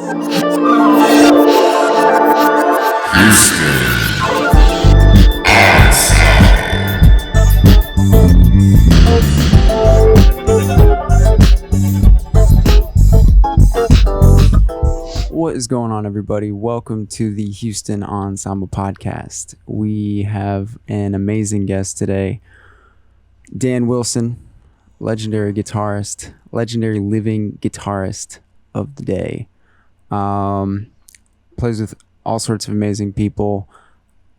What is going on, everybody? Welcome to the Houston Ensemble podcast. We have an amazing guest today, Dan Wilson, legendary guitarist, legendary living guitarist of the day. Plays with all sorts of amazing people.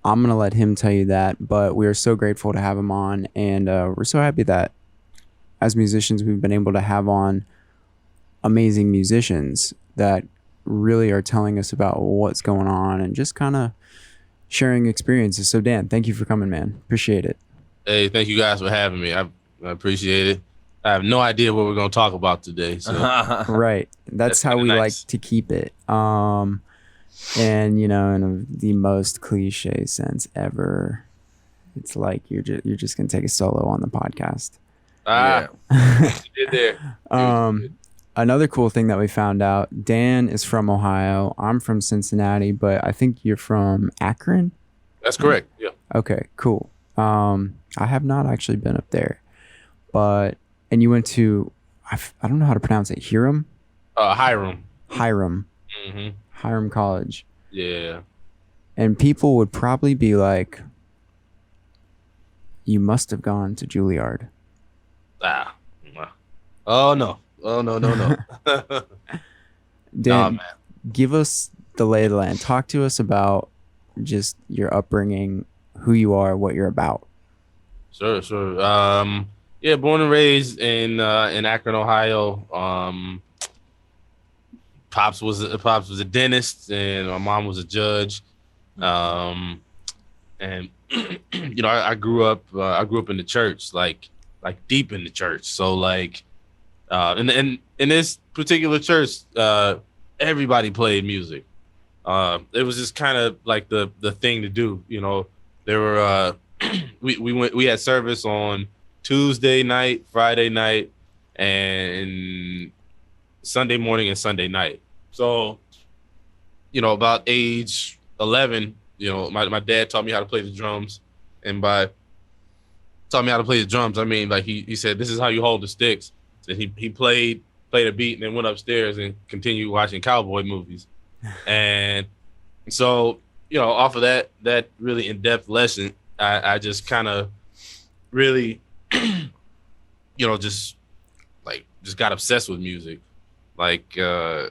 I'm going to let him tell you that, but we are so grateful to have him on, and we're so happy that as musicians, we've been able to have on amazing musicians that really are telling us about what's going on and just kind of sharing experiences. So Dan, thank you for coming, man. Appreciate it. Hey, thank you guys for having me. I appreciate it. I have no idea what we're going to talk about today. So. Right. That's how we like to keep it. And, you know, in the most cliche sense ever, it's like you're just going to take a solo on the podcast. Yeah. You did there. Another cool thing that we found out, Dan is from Ohio. I'm from Cincinnati, but I think you're from Akron? That's correct, yeah. Okay, cool. I have not actually been up there. And you went to, I don't know how to pronounce it, Hiram? Hiram. Mm-hmm. Hiram College. Yeah. And people would probably be like, you must have gone to Juilliard. Oh, no. Dan, give us the lay of the land. Talk to us about just your upbringing, who you are, what you're about. Sure. Yeah, born and raised in Akron, Ohio. Pops was a dentist, and my mom was a judge. And you know, I grew up in the church, like deep in the church. So like. In this particular church, everybody played music. It was just kind of like the thing to do, you know. There were we had service on Tuesday night, Friday night, and Sunday morning and Sunday night. So, you know, about age 11, you know, my dad taught me how to play the drums, and by taught me how to play the drums, I mean like he said, this is how you hold the sticks. And he played a beat and then went upstairs and continued watching cowboy movies. And so, you know, off of that really in-depth lesson, I just kind of really, you know, just got obsessed with music. Like, and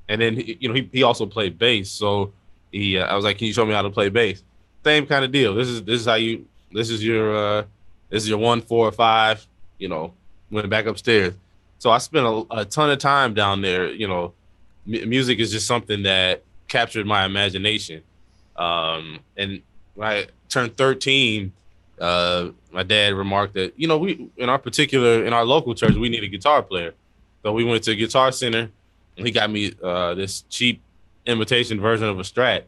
then, you know, he also played bass. So I was like, can you show me how to play bass? Same kind of deal. This is your 1, 4, 5, you know. Went back upstairs. So I spent a ton of time down there. You know, music is just something that captured my imagination. And when I turned 13, my dad remarked that, you know, in our local church, we need a guitar player. So we went to Guitar Center, and he got me this cheap imitation version of a Strat.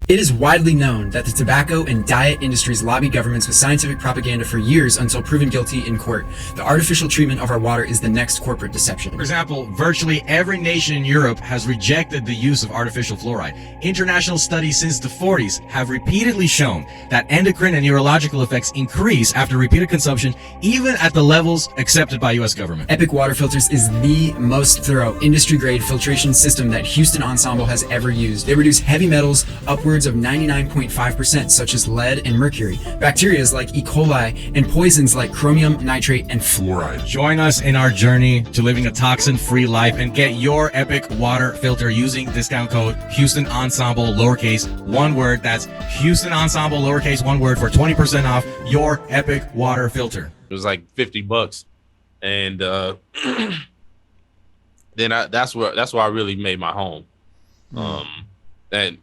It is widely known that the tobacco and diet industries lobby governments with scientific propaganda for years until proven guilty in court. The artificial treatment of our water is the next corporate deception. For example, virtually every nation in Europe has rejected the use of artificial fluoride. International studies since the 40s have repeatedly shown that endocrine and neurological effects increase after repeated consumption, even at the levels accepted by U.S. government. Epic Water Filters is the most thorough industry-grade filtration system that Houston Ensemble has ever used. They reduce heavy metals upwards of 99.5%, such as lead and mercury, bacteria like E. coli, and poisons like chromium, nitrate, and fluoride. Join us in our journey to living a toxin-free life and get your Epic Water Filter using discount code Houston Ensemble, lowercase, one word. That's Houston Ensemble, lowercase, one word, for 20% off your Epic Water Filter. It was like $50, and then that's where I really made my home. And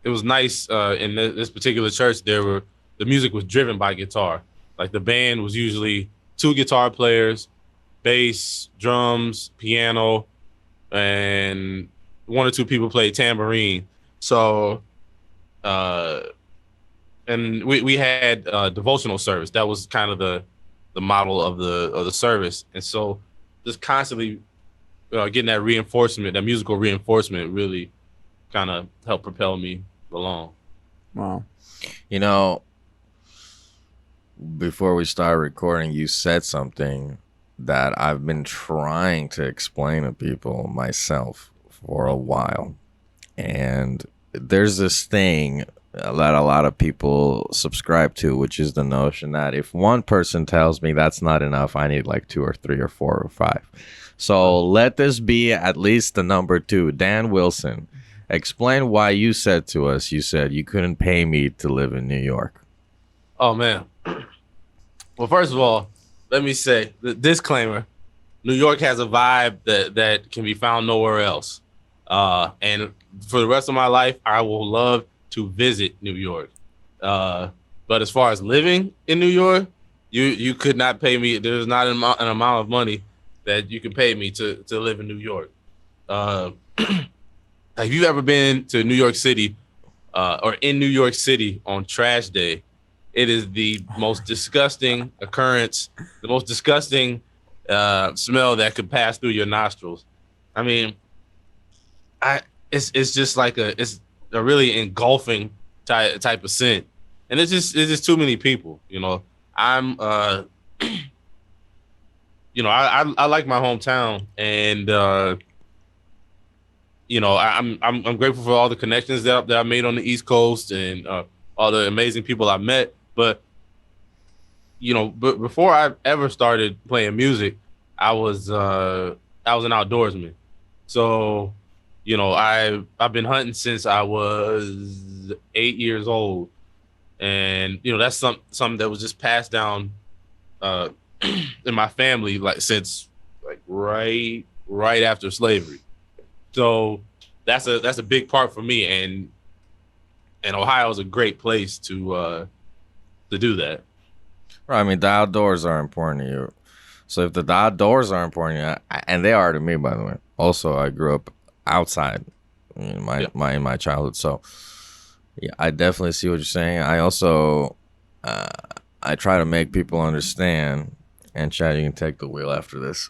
it was nice in this particular church. The music was driven by guitar. Like the band was usually 2 guitar players, bass, drums, piano, and 1 or 2 people played tambourine. So, and we had devotional service. That was kind of the model of the service. And so, just constantly getting that reinforcement, that musical reinforcement, really kind of helped propel me along. Wow. You know, before we start recording, you said something that I've been trying to explain to people myself for a while. And there's this thing that a lot of people subscribe to, which is the notion that if one person tells me that's not enough, I need like 2 or 3 or 4 or 5. So let this be at least the number 2. Dan Wilson, explain why you said to us, you said you couldn't pay me to live in New York. Oh, man. Well, first of all, let me say the disclaimer. New York has a vibe that can be found nowhere else. And for the rest of my life, I will love to visit New York. But as far as living in New York, you could not pay me. There's not an amount of money that you can pay me to live in New York. Have you ever been to New York City or in New York City on trash day? It is the most disgusting occurrence, the most disgusting smell that could pass through your nostrils. I mean, it's just like it's a really engulfing type of scent, and it's just too many people. You know, I'm you know, I like my hometown, and you know, I'm grateful for all the connections that I made on the East Coast and all the amazing people I met. But you know, before I ever started playing music, I was an outdoorsman. So, you know, I've been hunting since I was 8 years old, and you know that's something that was just passed down in my family since right after slavery. So that's a big part for me, and Ohio is a great place to do that. Right. I mean, the outdoors are important to you. So if the outdoors are important to you, and they are to me, by the way. Also, I grew up outside in my childhood. So yeah, I definitely see what you're saying. I also I try to make people understand, and Chad, you can take the wheel after this.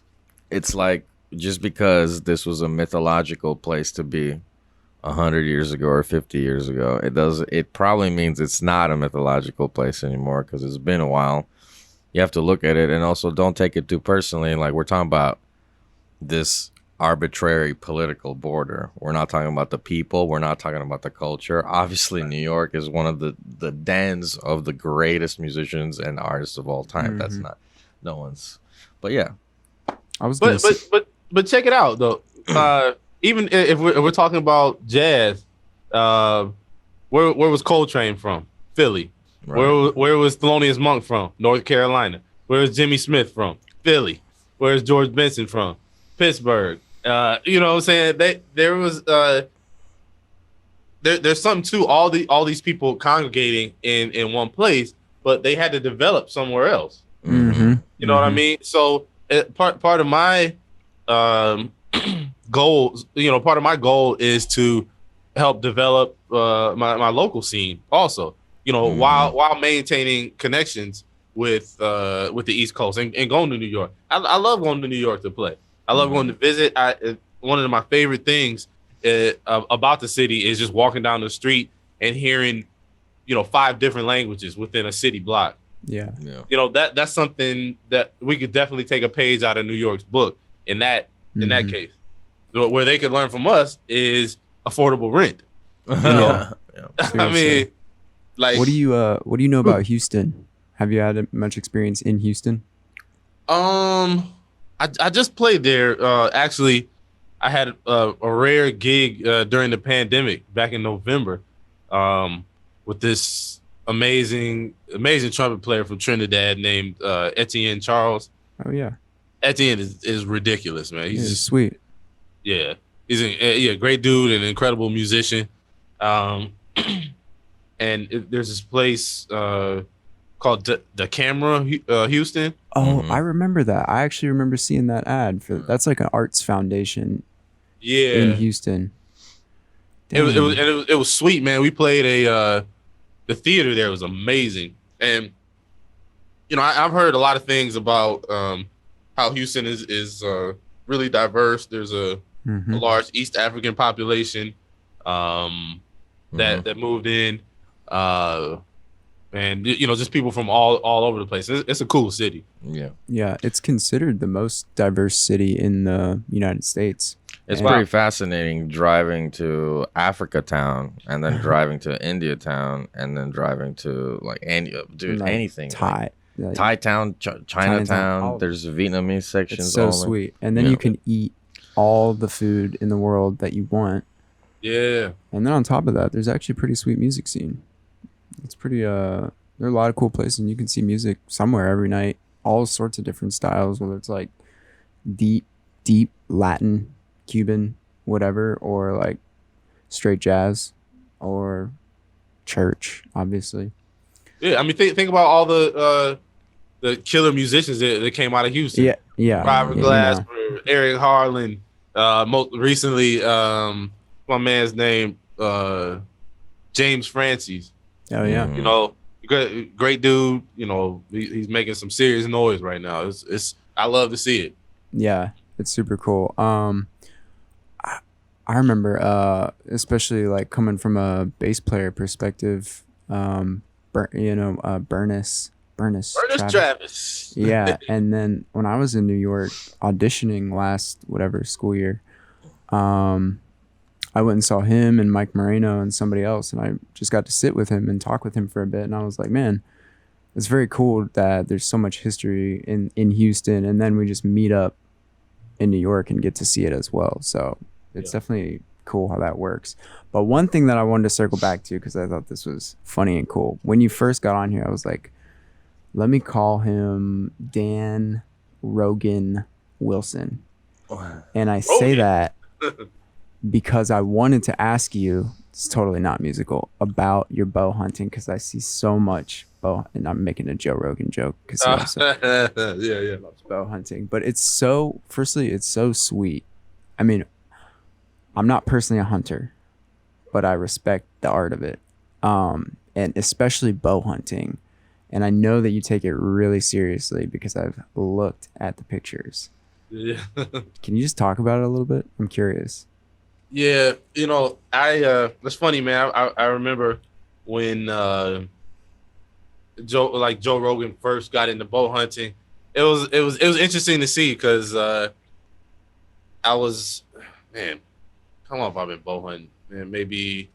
It's like, just because this was a mythological place to be 100 years ago or 50 years ago, it probably means it's not a mythological place anymore, because it's been a while. You have to look at it, and also don't take it too personally. Like, we're talking about this arbitrary political border. We're not talking about the people. We're not talking about the culture. Obviously, New York is one of the dens of the greatest musicians and artists of all time. That's not no one's. But yeah, I was. But check it out though. Even if we're talking about jazz, where was Coltrane from? Philly. Right. Where was Thelonious Monk from? North Carolina. Where was Jimmy Smith from? Philly. Where's George Benson from? Pittsburgh. You know what I'm saying? There was there's something to all these people congregating in one place, but they had to develop somewhere else. Mm-hmm. You know what I mean? So part of my goals, you know, part of my goal is to help develop my local scene also, you know, while maintaining connections with the East Coast and going to New York. I love going to New York to play. I love going to visit. One of my favorite things about the city is just walking down the street and hearing, you know, 5 different languages within a city block. Yeah. You know, that's something that we could definitely take a page out of New York's book in that case. Where they could learn from us is affordable rent. You know? I mean, like, what do you know about Houston? Have you had much experience in Houston? I just played there. Actually, I had a rare gig during the pandemic back in November with this amazing trumpet player from Trinidad named Etienne Charles. Oh yeah, Etienne is ridiculous, man. He's sweet. Yeah, he's a great dude and an incredible musician. And there's this place called the Camera, Houston. Oh, I remember that. I actually remember seeing that ad for that's like an arts foundation. Yeah, in Houston. It was sweet, man. We played the theater there was amazing, and you know I've heard a lot of things about how Houston is really diverse. There's a Mm-hmm. large East African population that moved in, and just people from all over the place. It's a cool city. Yeah. Yeah, it's considered the most diverse city in the United States. It's And- pretty fascinating driving to Africa Town and then driving to India Town and then driving to like anything. Thai. Like, Thai Town, Chinatown. There's Vietnamese sections. It's so sweet. And then you can eat all the food in the world that you want. Yeah. And then on top of that, there's actually a pretty sweet music scene. It's pretty there are a lot of cool places, and you can see music somewhere every night, all sorts of different styles, whether it's like deep Latin, Cuban, whatever, or like straight jazz or church, obviously. Yeah, I mean, think about all the killer musicians that came out of Houston. Yeah. Robert Glasper, Eric Harlan, most recently, my man's name, James Francis. Oh yeah. You know, great dude. You know, he's making some serious noise right now. It's I love to see it. Yeah, it's super cool. I remember, especially like coming from a bass player perspective, Bernice Travis. Yeah, and then when I was in New York auditioning last whatever school year, I went and saw him and Mike Moreno and somebody else, and I just got to sit with him and talk with him for a bit, and I was like, man, it's very cool that there's so much history in Houston, and then we just meet up in New York and get to see it as well. So it's definitely cool how that works. But one thing that I wanted to circle back to, because I thought this was funny and cool, when you first got on here, I was like, let me call him Dan Rogan Wilson. And I say that because I wanted to ask you, it's totally not musical, about your bow hunting, because I see so much bow, and I'm making a Joe Rogan joke because he also loves bow hunting. But it's so, firstly, it's so sweet. I mean, I'm not personally a hunter, but I respect the art of it, and especially bow hunting. And I know that you take it really seriously because I've looked at the pictures. Yeah. Can you just talk about it a little bit? I'm curious. Yeah, that's funny, man. I remember when Joe Rogan first got into bow hunting. It was interesting to see because I was, man, how long have I been bow hunting? Man, maybe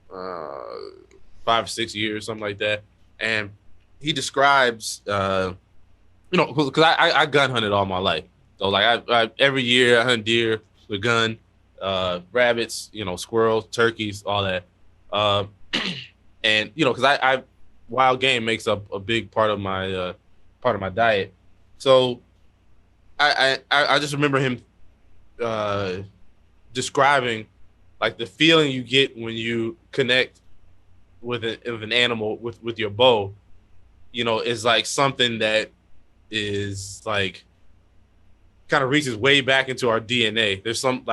5 or 6 years, something like that. And he describes, because I gun hunted all my life. So like I every year I hunt deer with gun, rabbits, squirrels, turkeys, all that. And because I wild game makes up a big part of my diet. So I just remember him describing like the feeling you get when you connect with an animal with your bow, is like something that is like kind of reaches way back into our DNA. There's some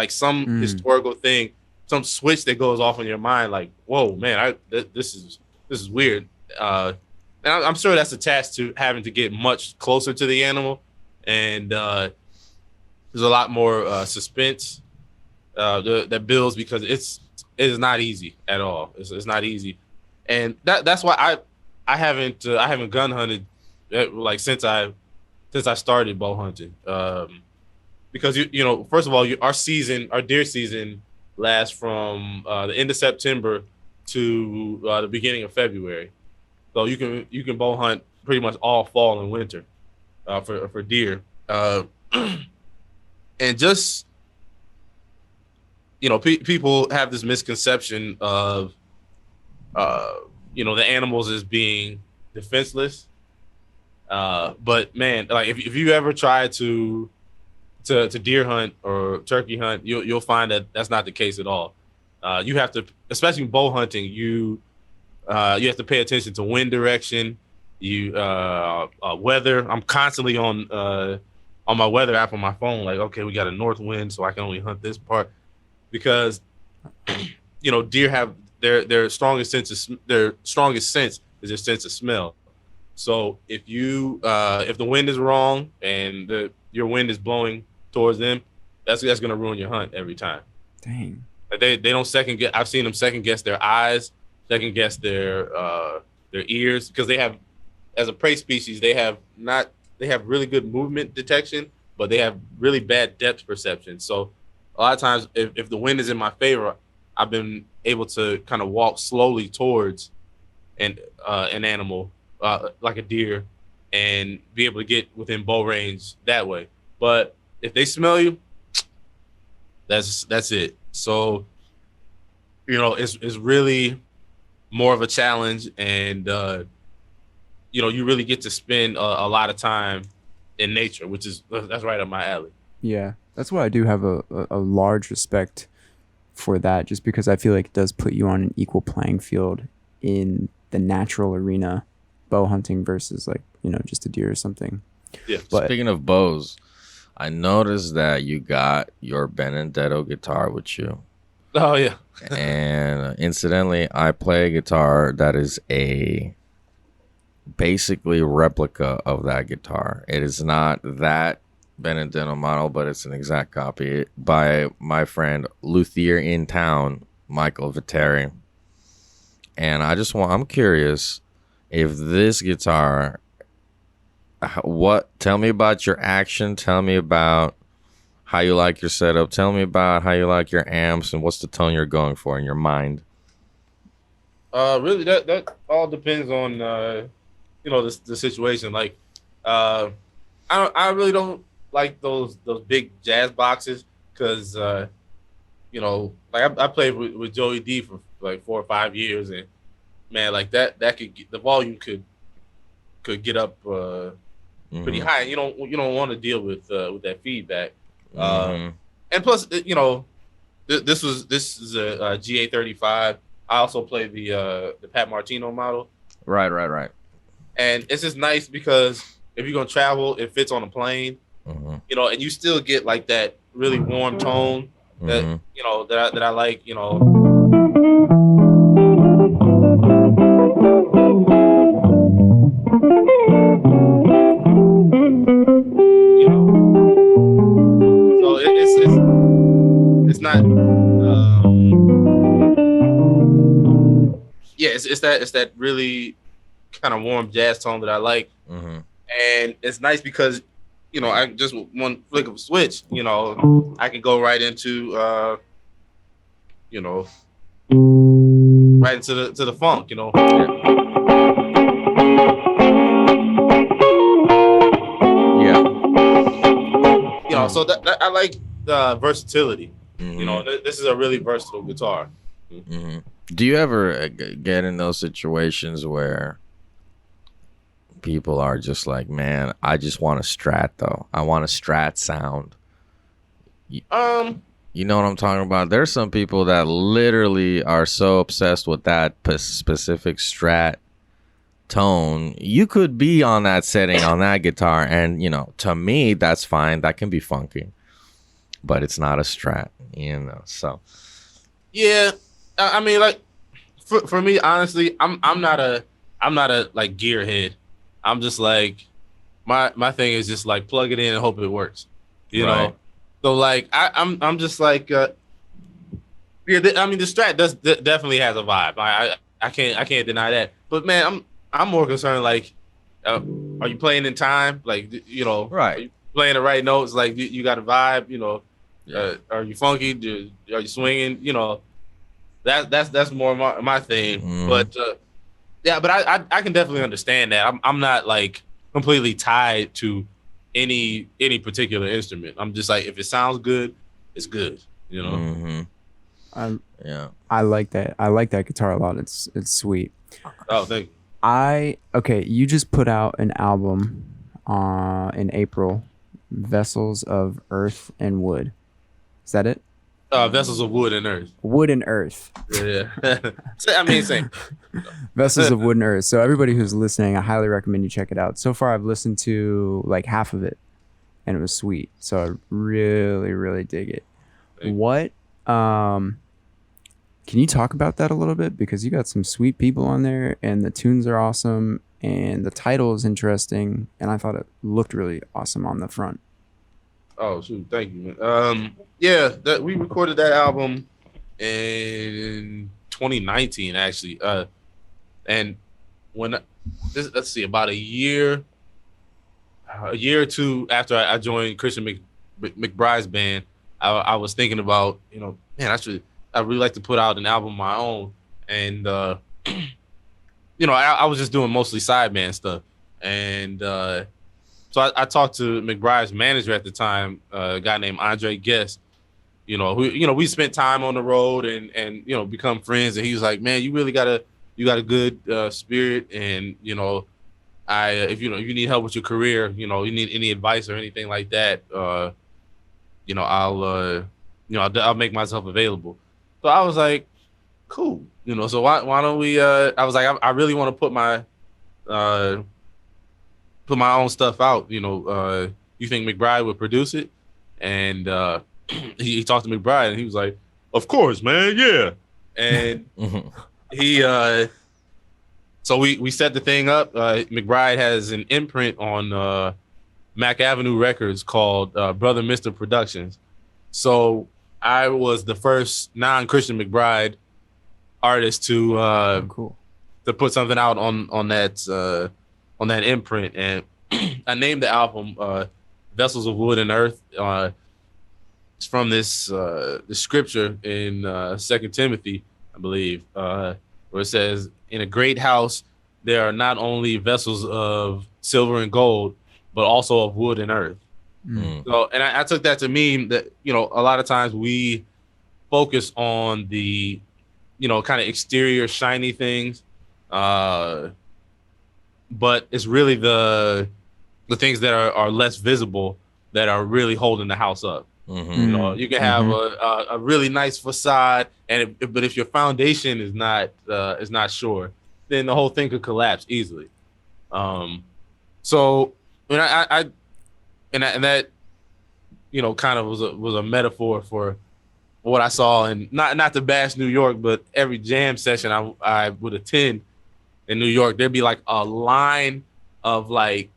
historical thing, some switch that goes off in your mind, like, whoa, man, this is weird. And I'm sure that's attached to having to get much closer to the animal, and there's a lot more suspense that builds because it is not easy at all. It's not easy. And that's why I haven't gun hunted since I started bow hunting, because first of all our deer season lasts from the end of September to the beginning of February, so you can bow hunt pretty much all fall and winter for deer, and just people have this misconception of the animals as being defenseless. But man, like if you ever try to deer hunt or turkey hunt, you'll find that that's not the case at all. You have to, especially bow hunting, you have to pay attention to wind direction, weather. I'm constantly on my weather app on my phone, like, okay, we got a north wind, so I can only hunt this part, because deer have their strongest sense is their sense of smell. So if the wind is wrong and your wind is blowing towards them, that's gonna ruin your hunt every time. Dang. Like they don't second guess. I've seen them second guess their eyes, second guess their ears, because they have, as a prey species, they have really good movement detection, but they have really bad depth perception. So a lot of times, if the wind is in my favor, I've been able to kind of walk slowly towards an animal, like a deer, and be able to get within bow range that way. But if they smell you, that's it. So, it's really more of a challenge, and you really get to spend a lot of time in nature, that's right up my alley. Yeah, that's why I do have a large respect for that, just because I feel like it does put you on an equal playing field in the natural arena, bow hunting versus just a deer or something. Yeah. But Speaking of bows, I noticed that you got your Benedetto guitar with you. Oh yeah. And incidentally, I play a guitar that is a basically replica of that guitar. It is not that Benedetto model, but it's an exact copy by my friend luthier in town, Michael Viteri. And I'm curious if this guitar, tell me about your action, tell me about how you like your setup, tell me about how you like your amps, and what's the tone you're going for in your mind. Really, that all depends on the situation. Like, I really don't like those big jazz boxes, because like I played with Joey D for like 4 or 5 years, and man, like that the volume could get up pretty high. You don't want to deal with that feedback. And plus, this is a GA35. I also play the Pat Martino model. Right. And it's just nice because if you're gonna travel, it fits on a plane. And you still get like that really warm tone that that I like. So it's not. It's that really kind of warm jazz tone that I like, and it's nice because I just one flick of a switch, I can go right into right into the funk, So that I like the versatility. This is a really versatile guitar. Do you ever get in those situations where people are just like, man, I just want a Strat though. I want a Strat sound. You know what I'm talking about? There's some people that literally are so obsessed with that specific Strat tone. You could be on that setting on that guitar, and to me that's fine. That can be funky, but it's not a Strat, so yeah. I mean, like for me, honestly, I'm not a like gearhead. I'm just like my thing is just like plug it in and hope it works, you know. So like I'm just like I mean the Strat definitely has a vibe. I can't deny that. But man, I'm more concerned like are you playing in time? Like right. Are you playing the right notes? Like you got a vibe? Are you funky? Are you swinging? That's more my thing. But but I can definitely understand that. I'm not like completely tied to any particular instrument. I'm just like, if it sounds good, it's good. I like that. I like that guitar a lot. It's sweet. Oh, thank you. You just put out an album in April, Vessels of Earth and Wood. Is that it? Vessels of Wood and Earth. Wood and Earth. Yeah. I mean, same. Vessels of Wood and Earth. So everybody who's listening, I highly recommend you check it out. So far, I've listened to like half of it, and it was sweet. So I really, really dig it. What? Can you talk about that a little bit? Because you got some sweet people on there, and the tunes are awesome, and the title is interesting, and I thought it looked really awesome on the front. Oh shoot, thank you, man. Yeah, that we recorded that album in 2019 actually. And when let's see, about a year or two after I joined Christian McBride's band, I was thinking about, man, I really like to put out an album of my own. And I was just doing mostly sideman stuff. And so I talked to McBride's manager at the time, a guy named Andre Guest, who, we spent time on the road and become friends. And he was like, man, you got a good spirit. And, if you need help with your career, you need any advice or anything like that, I'll make myself available. So I was like, cool. So why don't we, I was like, I really want to put my own stuff out. You think McBride would produce it? And he talked to McBride and he was like, of course, man. Yeah. And he, so we set the thing up. McBride has an imprint on Mack Avenue Records called Brother Mr. Productions. So I was the first non-Christian McBride artist to Cool. to put something out on that imprint, and I named the album Vessels of Wood and Earth. It's from this scripture in 2 Timothy, I believe, where it says, in a great house there are not only vessels of silver and gold, but also of wood and earth. So, and I took that to mean that, a lot of times we focus on the, kind of exterior shiny things. But it's really the things that are less visible that are really holding the house up. You can have a really nice facade, but if your foundation is not sure, then the whole thing could collapse easily. So when and that kind of was a metaphor for what I saw, and not to bash New York, but every jam session I would attend in New York, there'd be like a line of like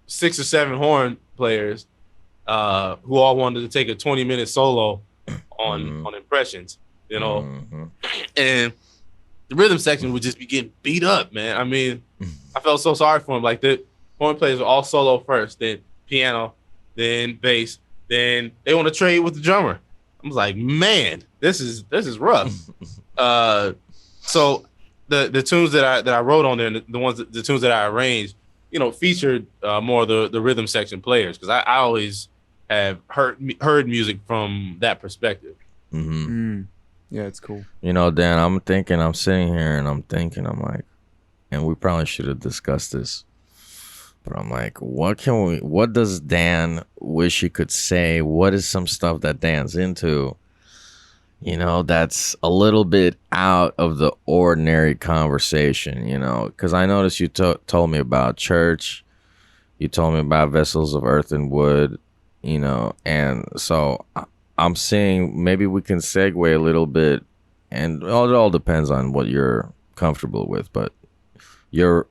6 or 7 horn players who all wanted to take a 20-minute solo on impressions, and the rhythm section would just be getting beat up, man. I mean, I felt so sorry for him. Like, the horn players were all solo first, then piano, then bass, then they want to trade with the drummer. I was like, man, this is rough. So the tunes that I wrote on there, the tunes that I arranged, featured more of the rhythm section players, because I always have heard music from that perspective. Yeah, it's cool. Dan, I'm sitting here and I'm thinking, I'm like, and we probably should have discussed this, but I'm like, what does Dan wish he could say? What is some stuff that Dan's into, that's a little bit out of the ordinary conversation, because I noticed you told me about church, you told me about vessels of earth and wood, and so I'm seeing maybe we can segue a little bit, and it all depends on what you're comfortable with, but your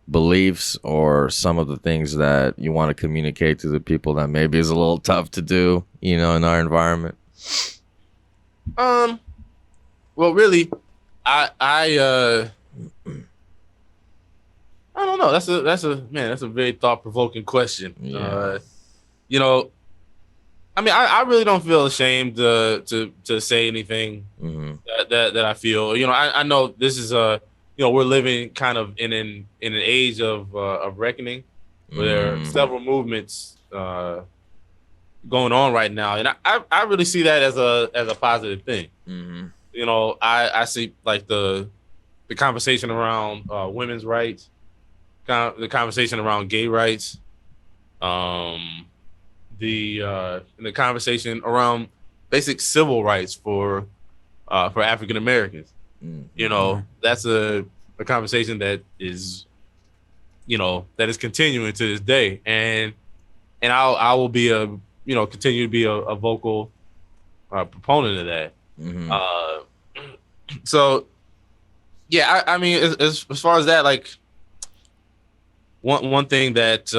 beliefs or some of the things that you want to communicate to the people that maybe is a little tough to do, in our environment. Well, really, I don't know. That's a very thought-provoking question. Yeah. I mean, I really don't feel ashamed to say anything that I feel. I know this is we're living kind of in an age of reckoning, where there are several movements going on right now, and I really see that as a positive thing. I see like the conversation around women's rights, the conversation around gay rights, the conversation around basic civil rights for African Americans. That's a conversation that is continuing to this day, and I will be continue to be a vocal proponent of that. So yeah, I mean, as far as that, like one thing that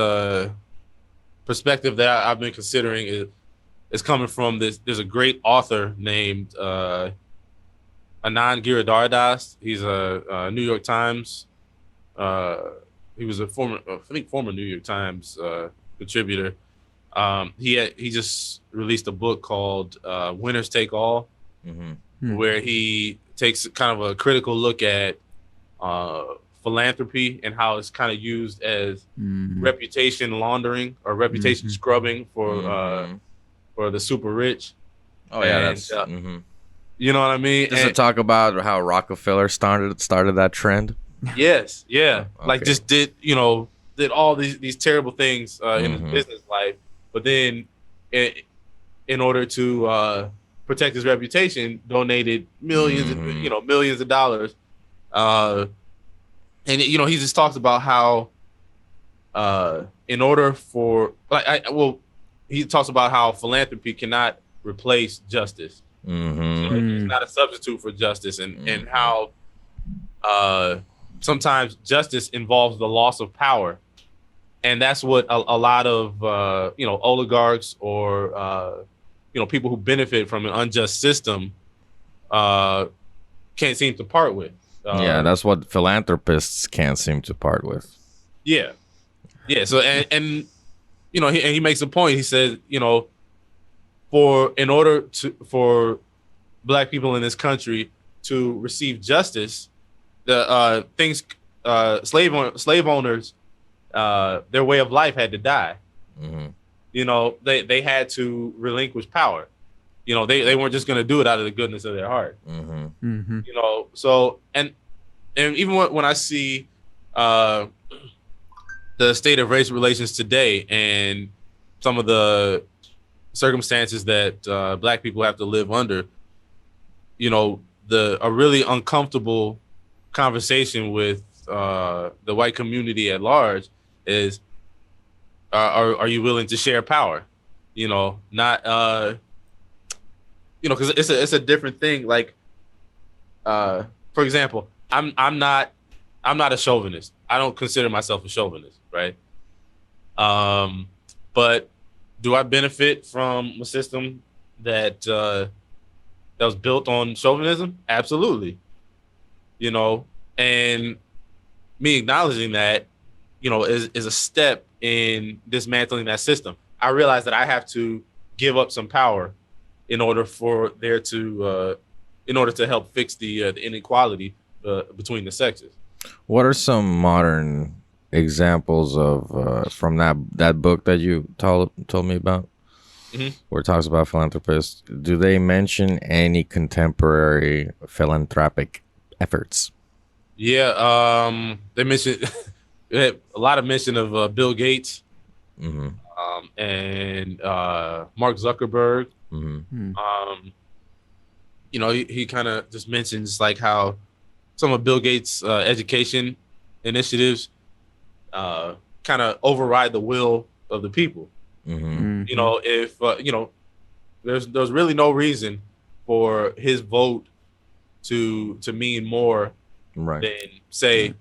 perspective that I've been considering is coming from this. There's a great author named Anand Giridharadas. He's a New York Times. He was a former New York Times contributor. He just released a book called Winners Take All, where he takes kind of a critical look at philanthropy and how it's kind of used as reputation laundering or reputation scrubbing for the super rich. Oh yeah, and, that's you know what I mean. Does it talk about how Rockefeller started that trend? Yes, yeah. Okay. Like just did all these terrible things in his business life, but then in order to protect his reputation, donated millions of dollars. And he just talks about how in order for he talks about how philanthropy cannot replace justice. So it's not a substitute for justice, and how sometimes justice involves the loss of power, and that's what a lot of oligarchs or people who benefit from an unjust system can't seem to part with. That's what philanthropists can't seem to part with. Yeah. So and he makes a point. He says, in order for Black people in this country to receive justice, the slave owners, their way of life had to die. They had to relinquish power. They weren't just going to do it out of the goodness of their heart. So and even when I see the state of race relations today and some of the circumstances that Black people have to live under, a really uncomfortable conversation with the white community at large is, are you willing to share power? Not because it's a different thing. Like, for example, I'm not a chauvinist. I don't consider myself a chauvinist, right? But do I benefit from a system that was built on chauvinism? Absolutely. And me acknowledging that, is a step in dismantling that system. I realize that I have to give up some power in order for there to help fix the inequality between the sexes. What are some modern examples of from that book that you told me about, where it talks about philanthropists? Do they mention any contemporary philanthropic efforts? Yeah, they mentioned a lot of mention of Bill Gates and Mark Zuckerberg. He kind of just mentions like how some of Bill Gates' education initiatives kind of override the will of the people. If there's really no reason for his vote to mean more than, say,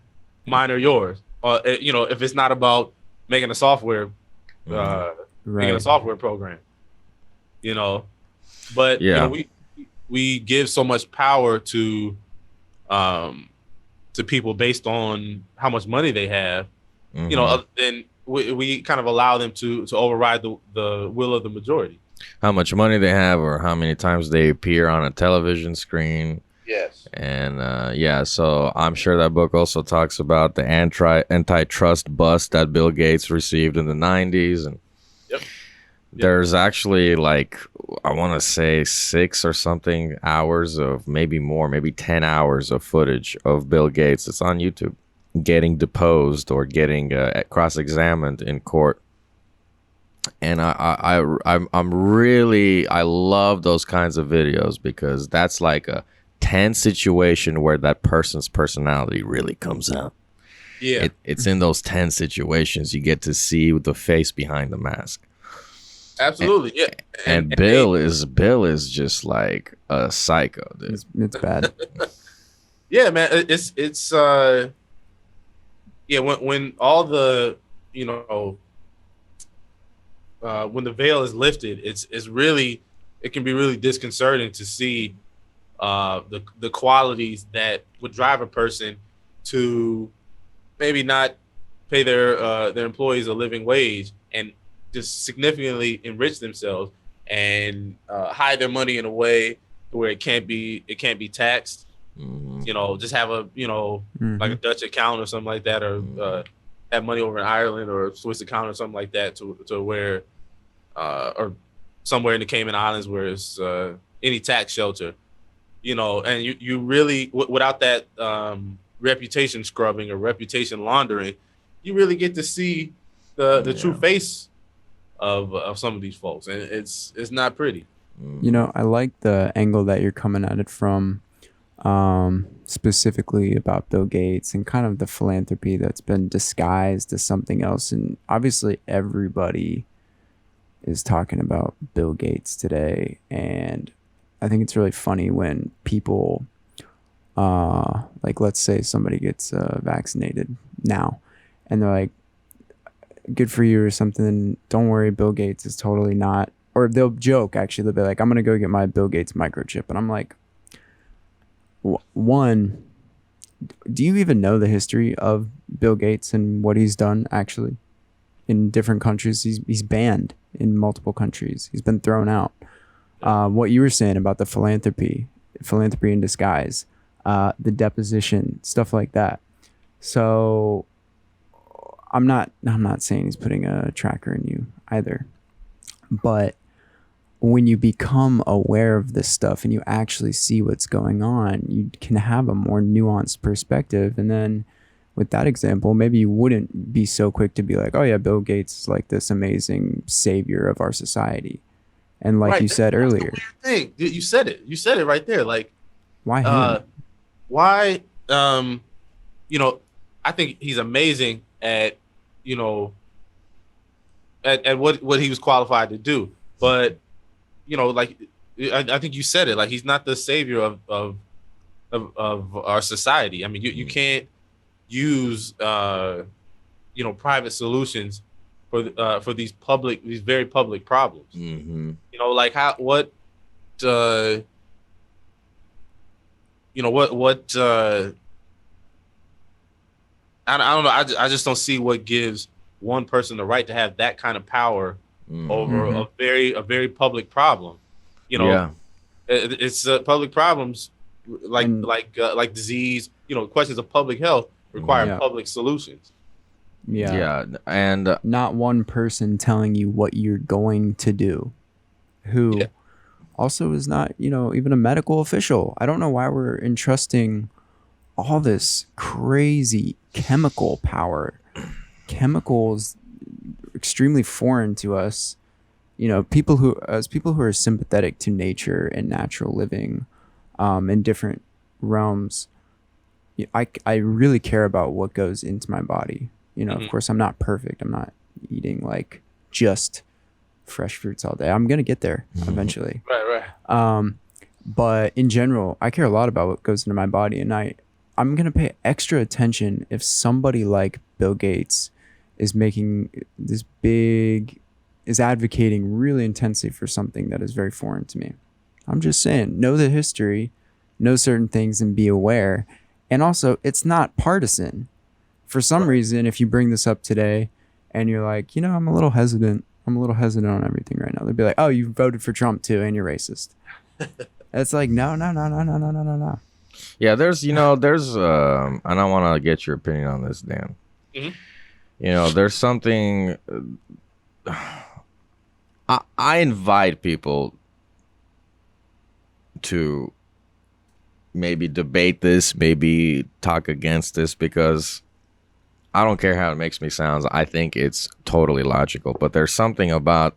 mine or yours. If it's not about making a software making a software program. But we give so much power to people based on how much money they have, then we kind of allow them to override the will of the majority. How much money they have, or how many times they appear on a television screen. Yes. And so I'm sure that book also talks about the antitrust bust that Bill Gates received in the 90s. And there's actually, like, I want to say 6 or something hours of, maybe more, maybe 10 hours of footage of Bill Gates. It's on YouTube, getting deposed or getting cross-examined in court. And I love those kinds of videos, because that's like a tense situation where that person's personality really comes out. Yeah, it's in those tense situations you get to see the face behind the mask. Absolutely, yeah. And Bill is just like a psycho, dude. It's bad. Yeah, man. It's when all the when the veil is lifted, it can be really disconcerting to see the qualities that would drive a person to maybe not pay their employees a living wage and just significantly enrich themselves and hide their money in a way where it can't be taxed. Mm-hmm. Just have a like a Dutch account or something like that, or have money over in Ireland or a Swiss account or something like that to where or somewhere in the Cayman Islands where it's any tax shelter, and you really without that reputation scrubbing or reputation laundering, you really get to see the true face of some of these folks, and it's not pretty. I like the angle that you're coming at it from, specifically about Bill Gates and kind of the philanthropy that's been disguised as something else. And obviously everybody is talking about Bill Gates today, and I think it's really funny when people like, let's say somebody gets vaccinated now and they're like, good for you or something, don't worry, Bill Gates is totally not, or they'll joke, actually, they'll be like, I'm gonna go get my Bill Gates microchip. And I'm like, one, do you even know the history of Bill Gates and what he's done actually in different countries? He's banned in multiple countries. He's been thrown out. What you were saying about the philanthropy in disguise, the deposition, stuff like that. So I'm not saying he's putting a tracker in you either, but when you become aware of this stuff and you actually see what's going on, you can have a more nuanced perspective. And then with that example, maybe you wouldn't be so quick to be like, oh yeah, Bill Gates is like this amazing savior of our society. And like you said earlier, you said it right there. Like, why him? Why, I think he's amazing at, at what he was qualified to do. But, like, I think you said it, like, he's not the savior of our society. I mean, you can't use, private solutions for these very public problems. Mm-hmm. Like I don't know. I just don't see what gives one person the right to have that kind of power over a very public problem. It's public problems like disease. Questions of public health require public solutions. And not one person telling you what you're going to do, who also is not, even a medical official. I don't know why we're entrusting all this crazy chemical power. Chemicals extremely foreign to us. People who are sympathetic to nature and natural living, in different realms. I really care about what goes into my body. Of course, I'm not perfect. I'm not eating like just fresh fruits all day. I'm gonna get there eventually. Right. But in general, I care a lot about what goes into my body, and I'm gonna pay extra attention if somebody like Bill Gates is advocating really intensely for something that is very foreign to me. I'm just saying, know the history, know certain things, and be aware. And also, it's not partisan. For some reason, if you bring this up today and you're like, I'm a little hesitant on everything right now, they'd be like, oh, you voted for Trump too and you're racist. It's like, no. Yeah, there's and I want to get your opinion on this, Dan. Mm-hmm. There's something, I invite people to maybe debate this, maybe talk against this, because I don't care how it makes me sound. I think it's totally logical. But there's something about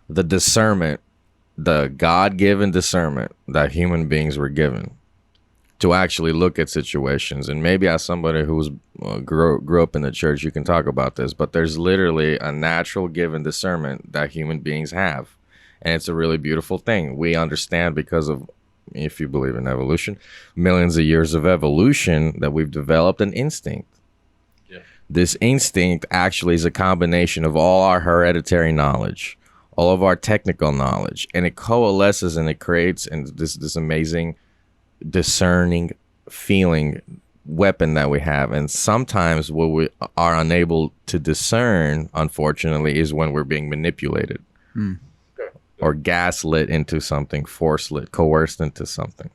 the discernment, the God-given discernment that human beings were given to actually look at situations. And maybe as somebody who's grew up in the church, you can talk about this. But there's literally a natural given discernment that human beings have. And it's a really beautiful thing. We understand because of, if you believe in evolution, millions of years of evolution, that we've developed an instinct this instinct actually is a combination of all our hereditary knowledge, all of our technical knowledge, and it coalesces and it creates this amazing discerning feeling weapon that we have. And sometimes what we are unable to discern, unfortunately, is when we're being manipulated or gaslit into something, coerced into something.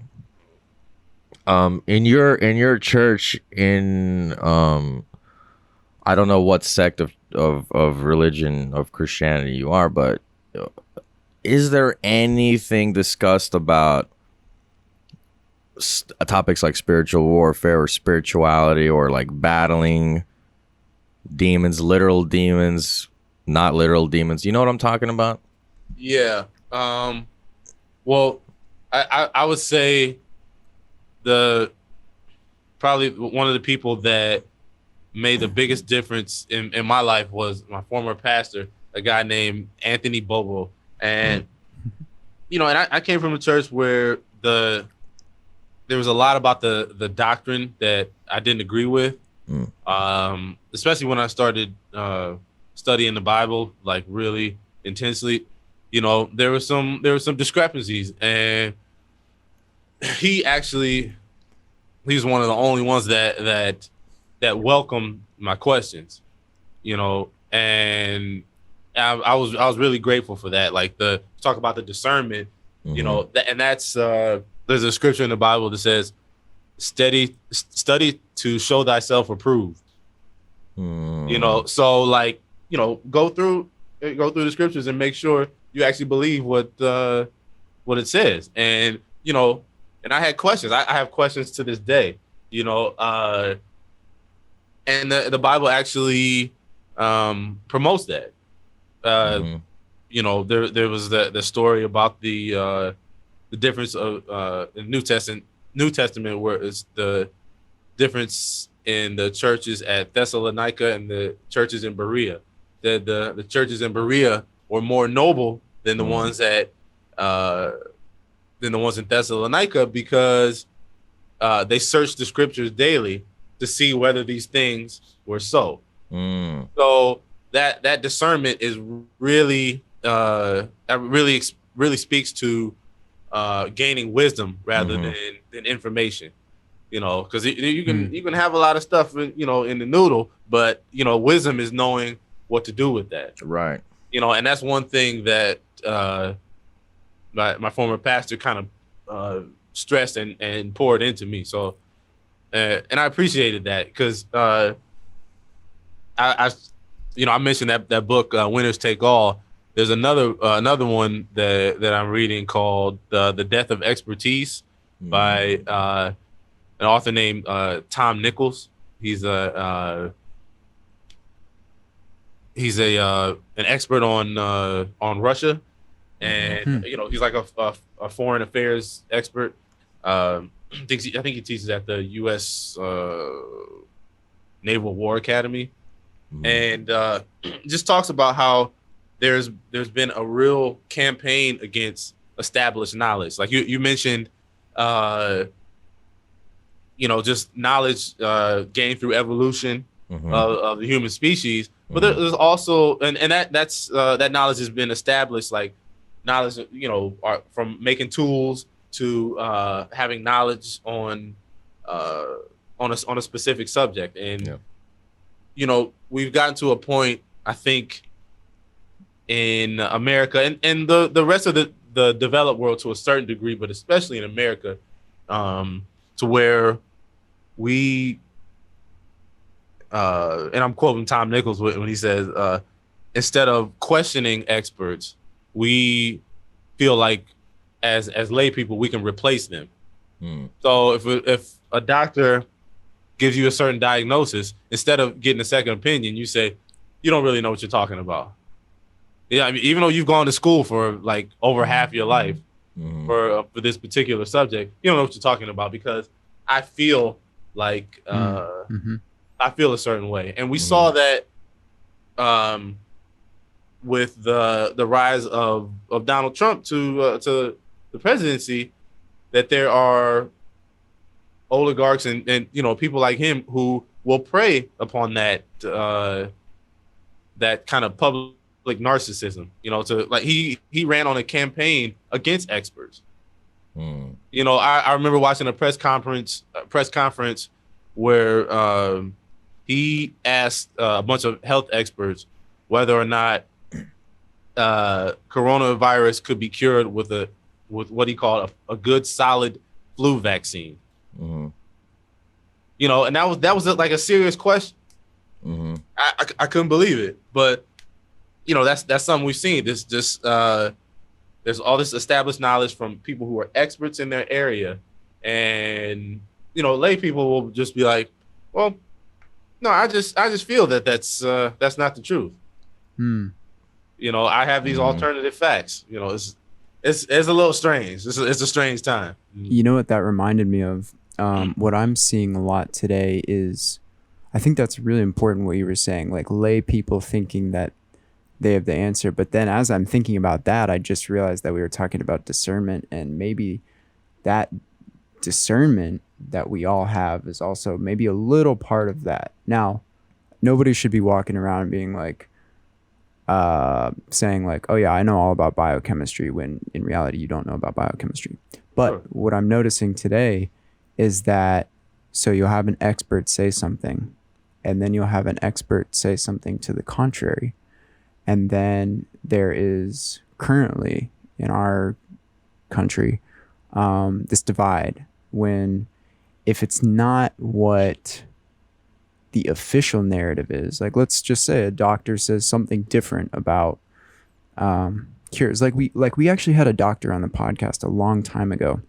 In your church, I don't know what sect of religion, of Christianity you are, but is there anything discussed about topics like spiritual warfare or spirituality, or like battling demons, literal demons, not literal demons? You know what I'm talking about? Yeah. Well, I would say probably one of the people that made the biggest difference in my life was my former pastor, a guy named Anthony Bobo. And, and I came from a church where there was a lot about the doctrine that I didn't agree with, especially when I started studying the Bible, like really intensely. There were some discrepancies, and he was one of the only ones that welcomed my questions, and I was really grateful for that. Like talk about the discernment, and that's there's a scripture in the Bible that says, study to show thyself approved. So like, go through the scriptures and make sure you actually believe what it says. And and I had questions. I have questions to this day. And the Bible actually promotes that. There was the story about the difference of the New Testament, where it's the difference in the churches at Thessalonica and the churches in Berea. The churches in Berea were more noble than the ones in Thessalonica, because they searched the scriptures daily to see whether these things were so. So that discernment is really speaks to gaining wisdom rather than information. Because you can have a lot of stuff in the noodle, but wisdom is knowing what to do with that. Right. And that's one thing that my former pastor kind of stressed and poured into me. So, and I appreciated that, because I mentioned that book, Winners Take All. There's another one that I'm reading called The Death of Expertise by an author named Tom Nichols. He's an expert on Russia, and he's like a foreign affairs expert. I think he teaches at the U.S. Naval War Academy, and just talks about how there's been a real campaign against established knowledge. Like you mentioned, just knowledge gained through evolution of the human species. But there's also, and that knowledge has been established, like knowledge, from making tools to having knowledge on a specific subject. And we've gotten to a point, I think, in America and the rest of the developed world to a certain degree, but especially in America, to where we and I'm quoting Tom Nichols when he says, instead of questioning experts, we feel like as lay people we can replace them. So if a doctor gives you a certain diagnosis, instead of getting a second opinion, you say, you don't really know what you're talking about. Yeah, I mean, even though you've gone to school for like over half your life for this particular subject, you don't know what you're talking about, because I feel like I feel a certain way. And we saw that with the rise of Donald Trump to the presidency, that there are oligarchs and people like him who will prey upon that that kind of public narcissism. You know, to like he ran on a campaign against experts. You know, I remember watching a press conference where he asked a bunch of health experts whether or not coronavirus could be cured with what he called a good solid flu vaccine. You know, and that was like a serious question. I couldn't believe it, but you know, that's something we've seen. There's all this established knowledge from people who are experts in their area, and you know, lay people will just be like, well, no, I just feel that's not the truth. You know, I have these alternative facts. You know, it's a little strange. It's a strange time. You know what that reminded me of? What I'm seeing a lot today is, I think that's really important what you were saying, like lay people thinking that they have the answer. But then as I'm thinking about that, I just realized that we were talking about discernment, and maybe that discernment that we all have is also maybe a little part of that. Now, nobody should be walking around being like, saying like, oh yeah, I know all about biochemistry, when in reality you don't know about biochemistry. But what I'm noticing today is that, so you'll have an expert say something, and then you'll have an expert say something to the contrary. And then there is currently in our country this divide, when if it's not what the official narrative is, like let's just say a doctor says something different about cures. Like we actually had a doctor on the podcast a long time ago,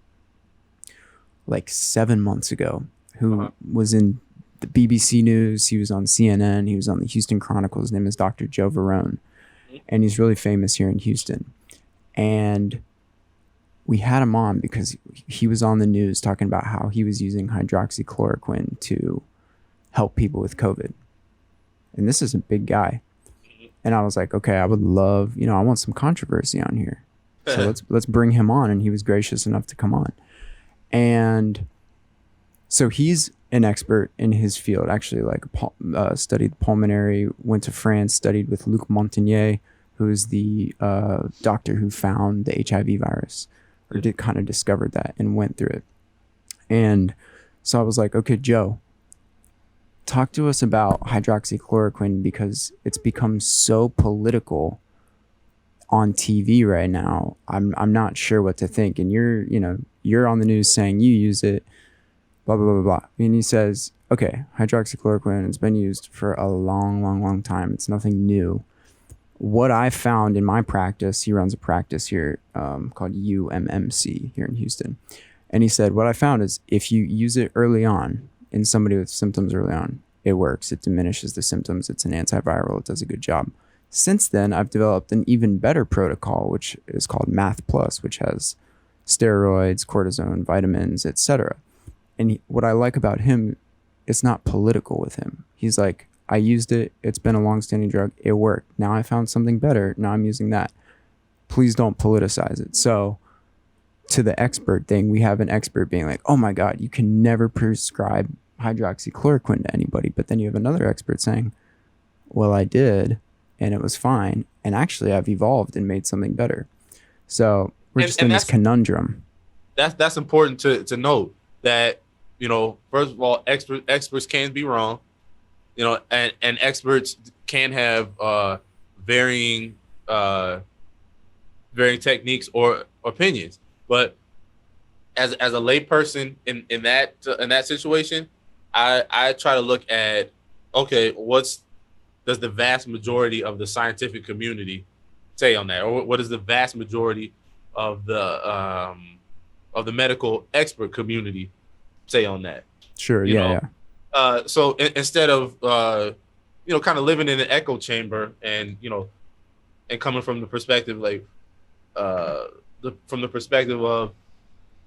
like 7 months ago, who was in the BBC News. He was on CNN. He was on the Houston Chronicle. His name is Dr. Joe Verone, and he's really famous here in Houston. And we had him on because he was on the news talking about how he was using hydroxychloroquine to help people with COVID. And this is a big guy. And I was like, okay, I would love, I want some controversy on here. So let's bring him on. And he was gracious enough to come on. And so he's an expert in his field, actually, like studied pulmonary, went to France, studied with Luc Montagnier, who is the doctor who found the HIV virus, or kind of discovered that and went through it. And so I was like, okay, Joe, talk to us about hydroxychloroquine, because it's become so political on TV right now. I'm not sure what to think. And you're on the news saying you use it, blah, blah, blah, blah. And he says, okay, hydroxychloroquine has been used for a long, long, long time. It's nothing new. What I found in my practice, he runs a practice here called UMMC here in Houston. And he said, what I found is if you use it early on in somebody with symptoms early on, it works. It diminishes the symptoms. It's an antiviral. It does a good job. Since then, I've developed an even better protocol, which is called Math Plus, which has steroids, cortisone, vitamins, etc. And what I like about him, it's not political with him. He's like, I used it. It's been a long-standing drug. It worked. Now I found something better. Now I'm using that. Please don't politicize it. So to the expert thing, we have an expert being like, oh my God, you can never prescribe hydroxychloroquine to anybody. But then you have another expert saying, well, I did, and it was fine. And actually I've evolved and made something better. So we're just in this conundrum. That's important to note that, first of all, experts can be wrong, and experts can have varying techniques or opinions. But as a lay person in that situation, I try to look at, okay, does the vast majority of the scientific community say on that, or what does the vast majority of the medical expert community say on that? Sure. Yeah. So instead of kind of living in an echo chamber and and coming from the perspective from the perspective of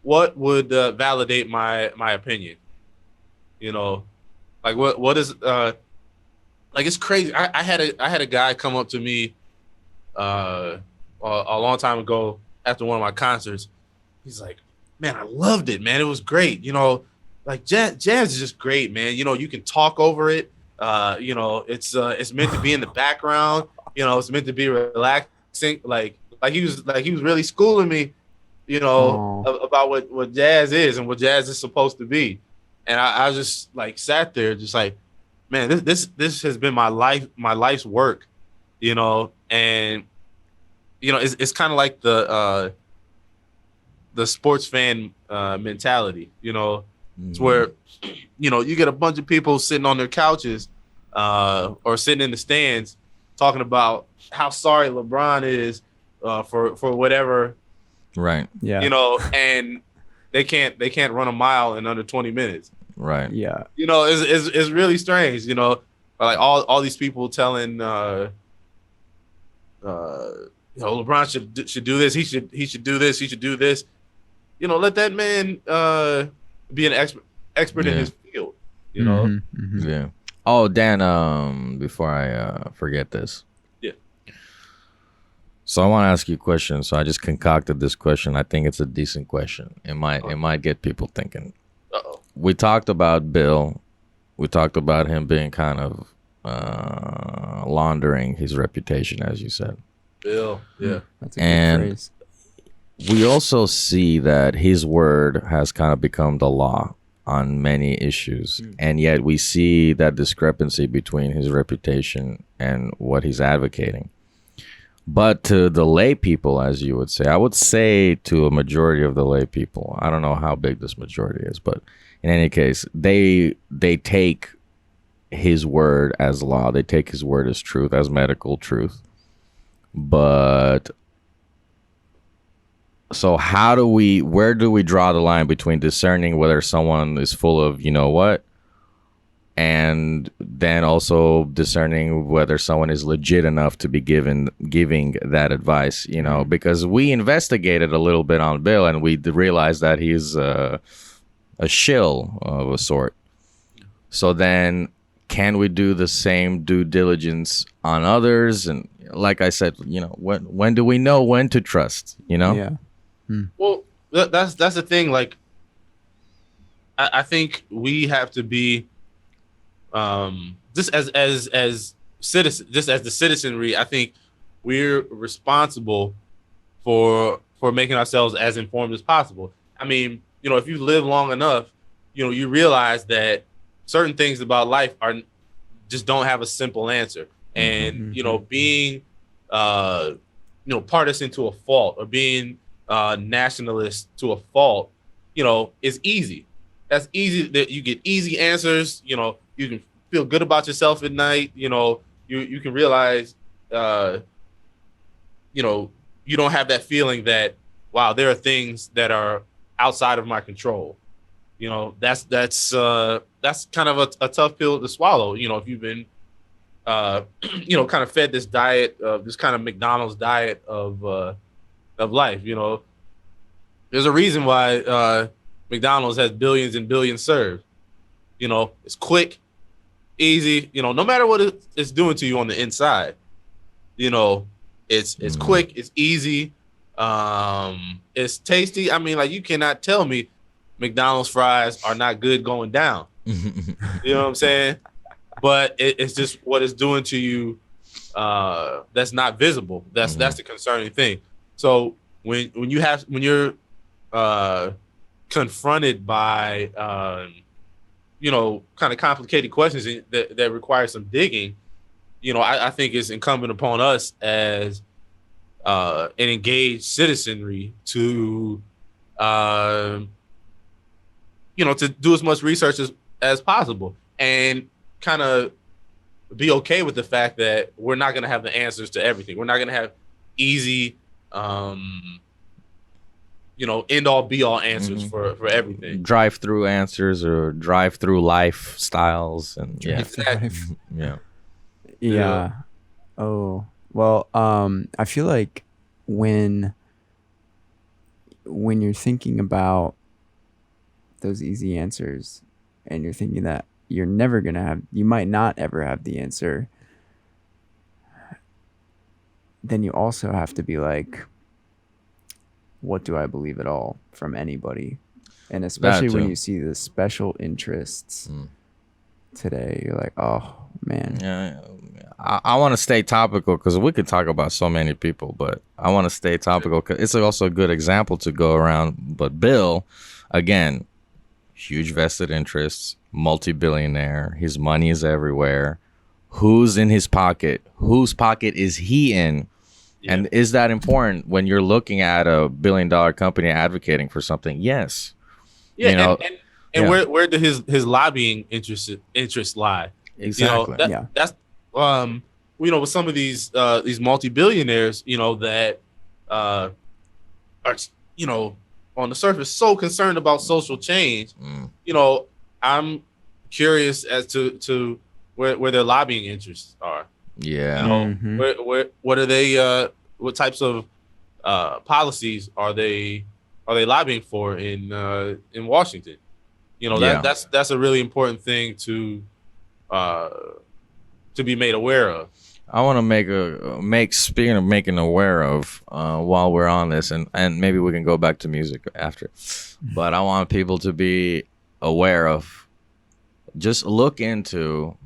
what would validate my opinion, like what is like, it's crazy. I had a guy come up to me a long time ago after one of my concerts. He's like, man, I loved it, man. It was great. like jazz is just great, man. You know, you can talk over it. You know, it's meant to be in the background. You know, it's meant to be relaxing. Like he was really schooling me, you know, about what jazz is and what jazz is supposed to be. And I just like sat there just like, man, this has been my life's work, you know. And you know, it's kind of like the sports fan mentality, you know. It's where, you know, you get a bunch of people sitting on their couches or sitting in the stands talking about how sorry LeBron is for whatever, Right. Yeah. you know, and they can't run a mile in under 20 minutes. Right. Yeah. You know, it's really strange, you know, like all these people telling you know, LeBron should do this, he should do this, he should do this. You know, let that man be an expert in his field, you know. Mm-hmm. Yeah. Oh, Dan, before I forget this. Yeah. So I want to ask you a question. So I just concocted this question. I think it's a decent question. It might get people thinking. Uh-oh. We talked about Bill. We talked about him being kind of laundering his reputation, as you said. Bill, yeah. That's a good phrase. We also see that his word has kind of become the law on many issues. And yet we see that discrepancy between his reputation and what he's advocating. But to the lay people, as you would say, I would say to a majority of the lay people, I don't know how big this majority is, but in any case, they take his word as law. They take his word as truth, as medical truth. But so where do we draw the line between discerning whether someone is full of, you know what, and then also discerning whether someone is legit enough to be giving that advice, you know, because we investigated a little bit on Bill and we realized that he's a shill of a sort. So then can we do the same due diligence on others? And like I said, you know, when do we know when to trust, you know? Yeah. Well, that's the thing. Like, I think we have to be, just as citizens, just as the citizenry. I think we're responsible for making ourselves as informed as possible. I mean, you know, if you live long enough, you know, you realize that certain things about life just don't have a simple answer. And you know, being you know, partisan to a fault or being nationalist to a fault, you know, is easy. That's easy. That you get easy answers. You know, you can feel good about yourself at night. You know, you can realize, you know, you don't have that feeling that, wow, there are things that are outside of my control. You know, that's kind of a tough pill to swallow. You know, if you've been, you know, kind of fed this diet of this kind of McDonald's diet of life. You know, there's a reason why McDonald's has billions and billions served. You know, it's quick, easy. You know, no matter what it's doing to you on the inside, you know, it's quick, it's easy, it's tasty. I mean, like, you cannot tell me McDonald's fries are not good going down. You know what I'm saying? But it's just what it's doing to you that's not visible. That's the concerning thing. So when you're confronted by you know, kind of complicated questions that require some digging, you know, I think it's incumbent upon us as an engaged citizenry to you know, to do as much research as possible and kind of be okay with the fact that we're not going to have the answers to everything. We're not going to have easy, you know, end all be all answers for everything. Drive through answers or drive through lifestyles and Yeah. Oh, well, I feel like when you're thinking about those easy answers and you're thinking that you might not ever have the answer, then you also have to be like, what do I believe at all from anybody? And especially when too. you see the special interests today, you're like, oh man. Yeah, I want to stay topical because we could talk about so many people, but I want to stay topical because it's also a good example to go around. But Bill, again, huge vested interests, multi-billionaire, his money is everywhere. Who's in his pocket? Whose pocket is he in? Yeah. And is that important when you're looking at a $1 billion company advocating for something? Yes. Yeah, You know, and yeah. where did his lobbying interest lie? Exactly. That's with some of these multi-billionaires, that are on the surface so concerned about social change. I'm curious as to where their lobbying interests are. Yeah. What are they? What types of policies are they lobbying for in Washington? That's a really important thing to be made aware of. I want to speaking of making aware of while we're on this, and maybe we can go back to music after, but I want people to be aware of, just look into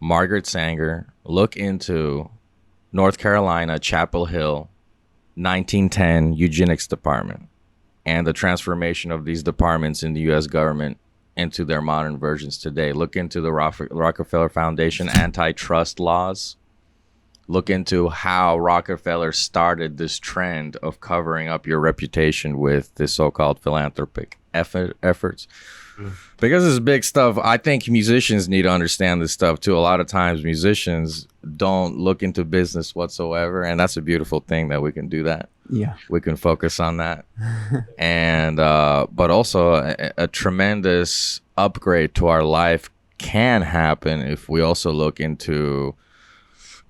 Margaret Sanger, look into North Carolina, Chapel Hill, 1910 eugenics department, and the transformation of these departments in the U.S. government into their modern versions today. Look into the Rockefeller Foundation antitrust laws. Look into how Rockefeller started this trend of covering up your reputation with this so-called philanthropic efforts. Because it's big stuff. I think musicians need to understand this stuff too. A lot of times musicians don't look into business whatsoever, and that's a beautiful thing that we can do that. Yeah, we can focus on that. And but also a tremendous upgrade to our life can happen if we also look into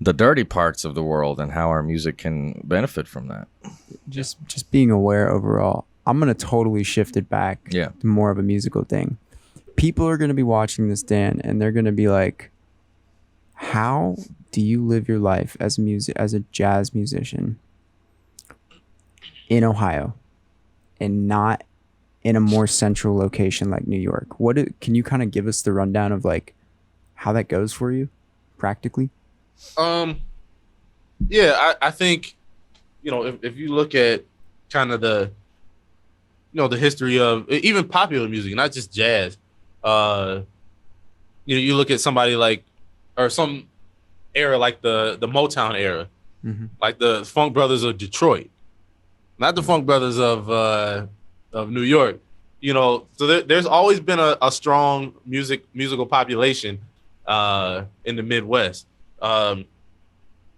the dirty parts of the world and how our music can benefit from that. Just being aware overall. I'm going to totally shift it back to more of a musical thing. People are going to be watching this, Dan, and they're going to be like, how do you live your life as a jazz musician in Ohio and not in a more central location like New York? Can you kind of give us the rundown of like how that goes for you practically? I think, if you look at kind of the history of even popular music, not just jazz. You look at somebody like, or some era like the Motown era, like the Funk Brothers of Detroit, not the Funk Brothers of New York. So there's always been a strong musical population in the Midwest. And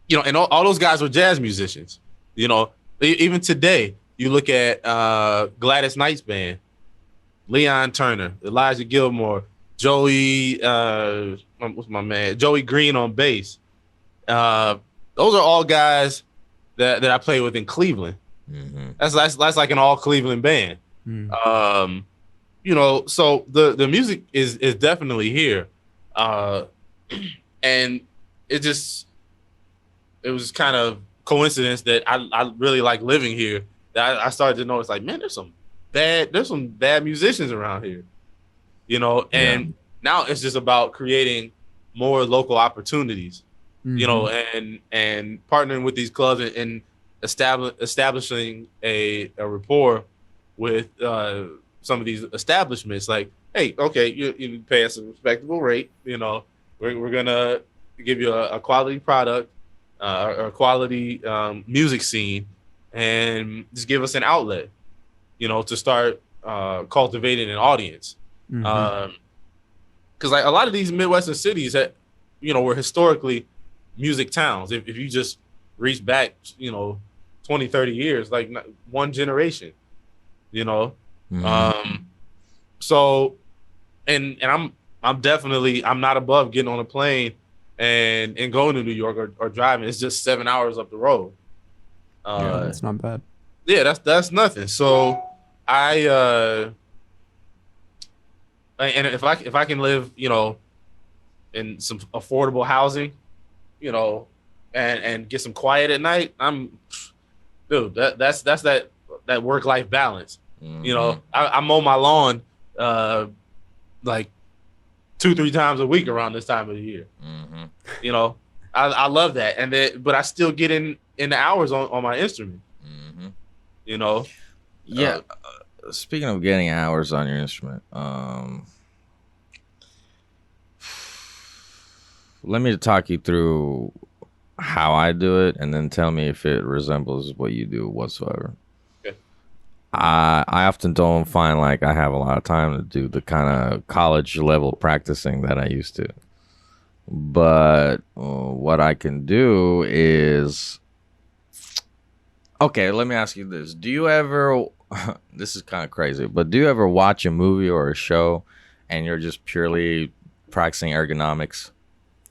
all those guys were jazz musicians. Even today. You look at Gladys Knight's band, Leon Turner, Elijah Gilmore, Joey Green on bass. Those are all guys that I play with in Cleveland. That's like an all Cleveland band. So the music is definitely here, and it was kind of coincidence that I really like living here. I started to notice, like, man, there's some bad musicians around here, and now it's just about creating more local opportunities, and partnering with these clubs and establishing a rapport with some of these establishments. Like, hey, okay, you pay us a respectable rate, we're gonna give you a quality product, or a quality music scene. And just give us an outlet, to start cultivating an audience. Because like a lot of these Midwestern cities that, were historically music towns. If you just reach back, 20, 30 years, like one generation, So, and I'm definitely, I'm not above getting on a plane and going to New York or driving. It's just 7 hours up the road. That's not bad. Yeah, that's nothing. So and if I can live, in some affordable housing, and get some quiet at night, that's that work-life balance. You know, I mow my lawn like 2-3 times a week around this time of the year. You know, I love that, and but I still get in the hours on my instrument. You know, yeah. Speaking of getting hours on your instrument, let me talk you through how I do it, and then tell me if it resembles what you do whatsoever. Okay. I often don't find like I have a lot of time to do the kind of college level practicing that I used to. But what I can do is, okay, let me ask you this. Do you ever, this is kind of crazy, but do you ever watch a movie or a show and you're just purely practicing ergonomics?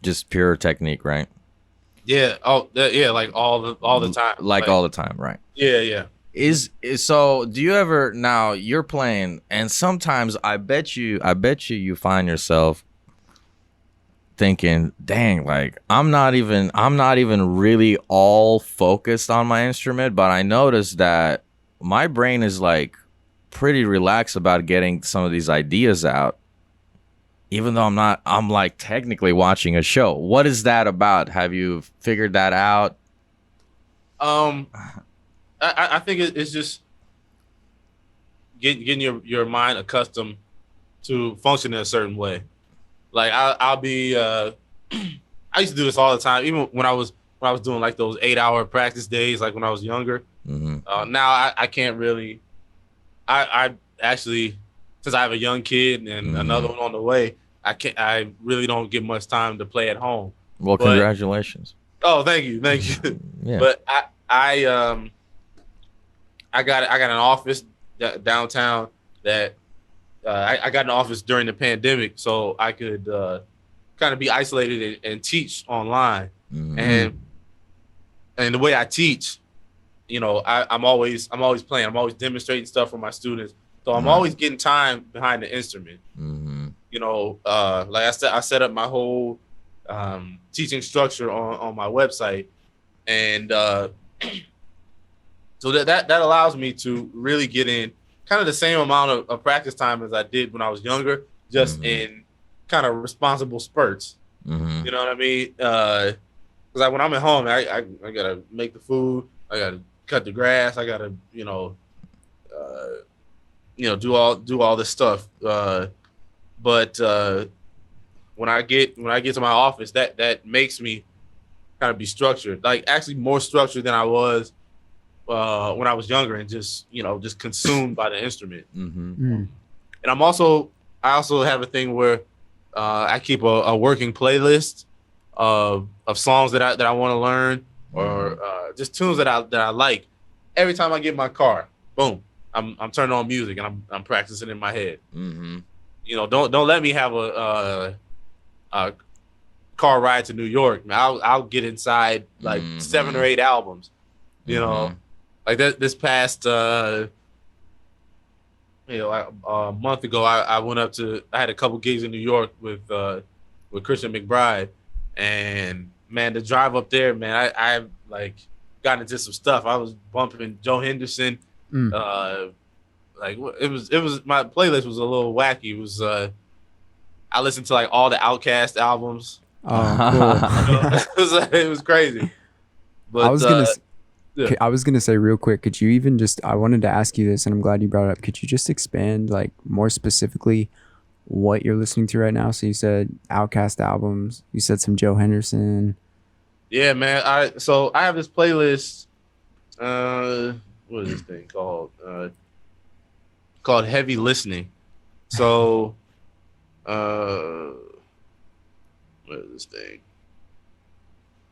Just pure technique, right? Yeah. Oh, yeah. Like all the time. Like all the time, right? Yeah. Yeah. Is so? Do you ever, now you're playing, and sometimes I bet you find yourself thinking, "Dang, like I'm not even really all focused on my instrument," but I noticed that my brain is like pretty relaxed about getting some of these ideas out, even though I'm like technically watching a show. What is that about? Have you figured that out? I think it's just getting your mind accustomed to functioning a certain way. Like I'll be I used to do this all the time, even when I was doing like those 8-hour practice days, like when I was younger. Now I can't really. I actually, since I have a young kid and another one on the way, I really don't get much time to play at home. Well, congratulations. Oh, thank you. Yeah. But I got an office downtown that I got an office during the pandemic, so I could kind of be isolated and teach online. And the way I teach, you know, I'm always playing. I'm always demonstrating stuff for my students, so I'm always getting time behind the instrument. You know, like I set up my whole teaching structure on my website, and so that allows me to really get in kind of the same amount of practice time as I did when I was younger, just in kind of responsible spurts. You know what I mean? Because like when I'm at home, I gotta make the food, I gotta cut the grass, I gotta do all this stuff. But when I get to my office, that makes me kind of be structured, like actually more structured than I was when I was younger, and just consumed by the instrument. And I also have a thing where I keep a working playlist of songs that I want to learn, or just tunes that I like. Every time I get in my car, boom, I'm turning on music and I'm practicing in my head. You know, don't let me have a car ride to New York. I'll get inside like 7 or 8 albums. You know, like this past a month ago, I went up to, I had a couple gigs in New York with Christian McBride, and man, the drive up there, man, I like got into some stuff. I was bumping Joe Henderson. Like it was my playlist was a little wacky. It was I listened to like all the Outkast albums. Oh, cool. It was crazy. But I was gonna say real quick, could you even just, I wanted to ask you this, and I'm glad you brought it up. Could you just expand like more specifically what you're listening to right now? So you said Outkast albums, you said some Joe Henderson. Yeah, man. I have this playlist. What is this thing called? Called Heavy Listening. So, what is this thing?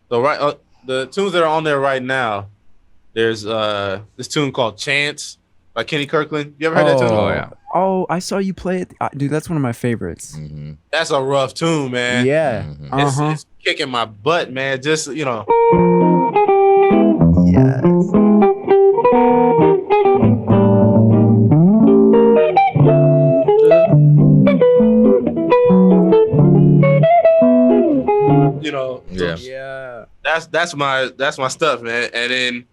So the tunes that are on there right now, there's this tune called Chance by Kenny Kirkland. You ever heard that tune? Oh yeah. Oh, I saw you play it. Dude, that's one of my favorites. That's a rough tune, man. Yeah. It's kicking my butt, man. Just, you know. Yes. You know. Yeah. That's my stuff, man. And then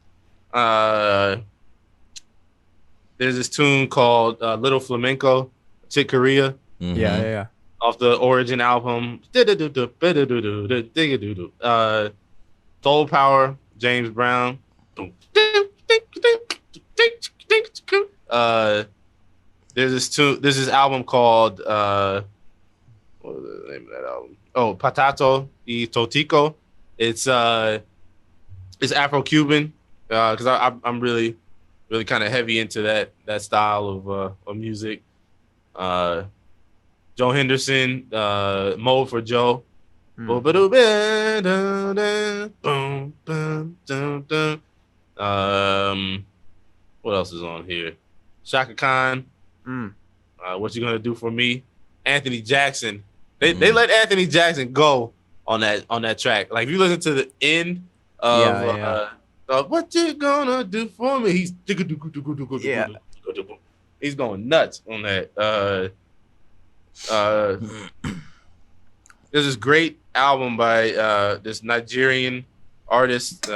there's this tune called Little Flamenco, Chick Corea, Yeah. off the Origin album. Soul Power, James Brown. There's this album called what was the name of that album? Oh, Patato y Totico. It's Afro-Cuban because I'm really kind of heavy into that style of music. Joe Henderson, Mode for Joe. What else is on here? Shaka Khan. What You Gonna Do For Me? Anthony Jackson. They let Anthony Jackson go on that track. Like if you listen to the end of What You Gonna Do For Me, he's he's going nuts on that. There's this great album by this Nigerian artist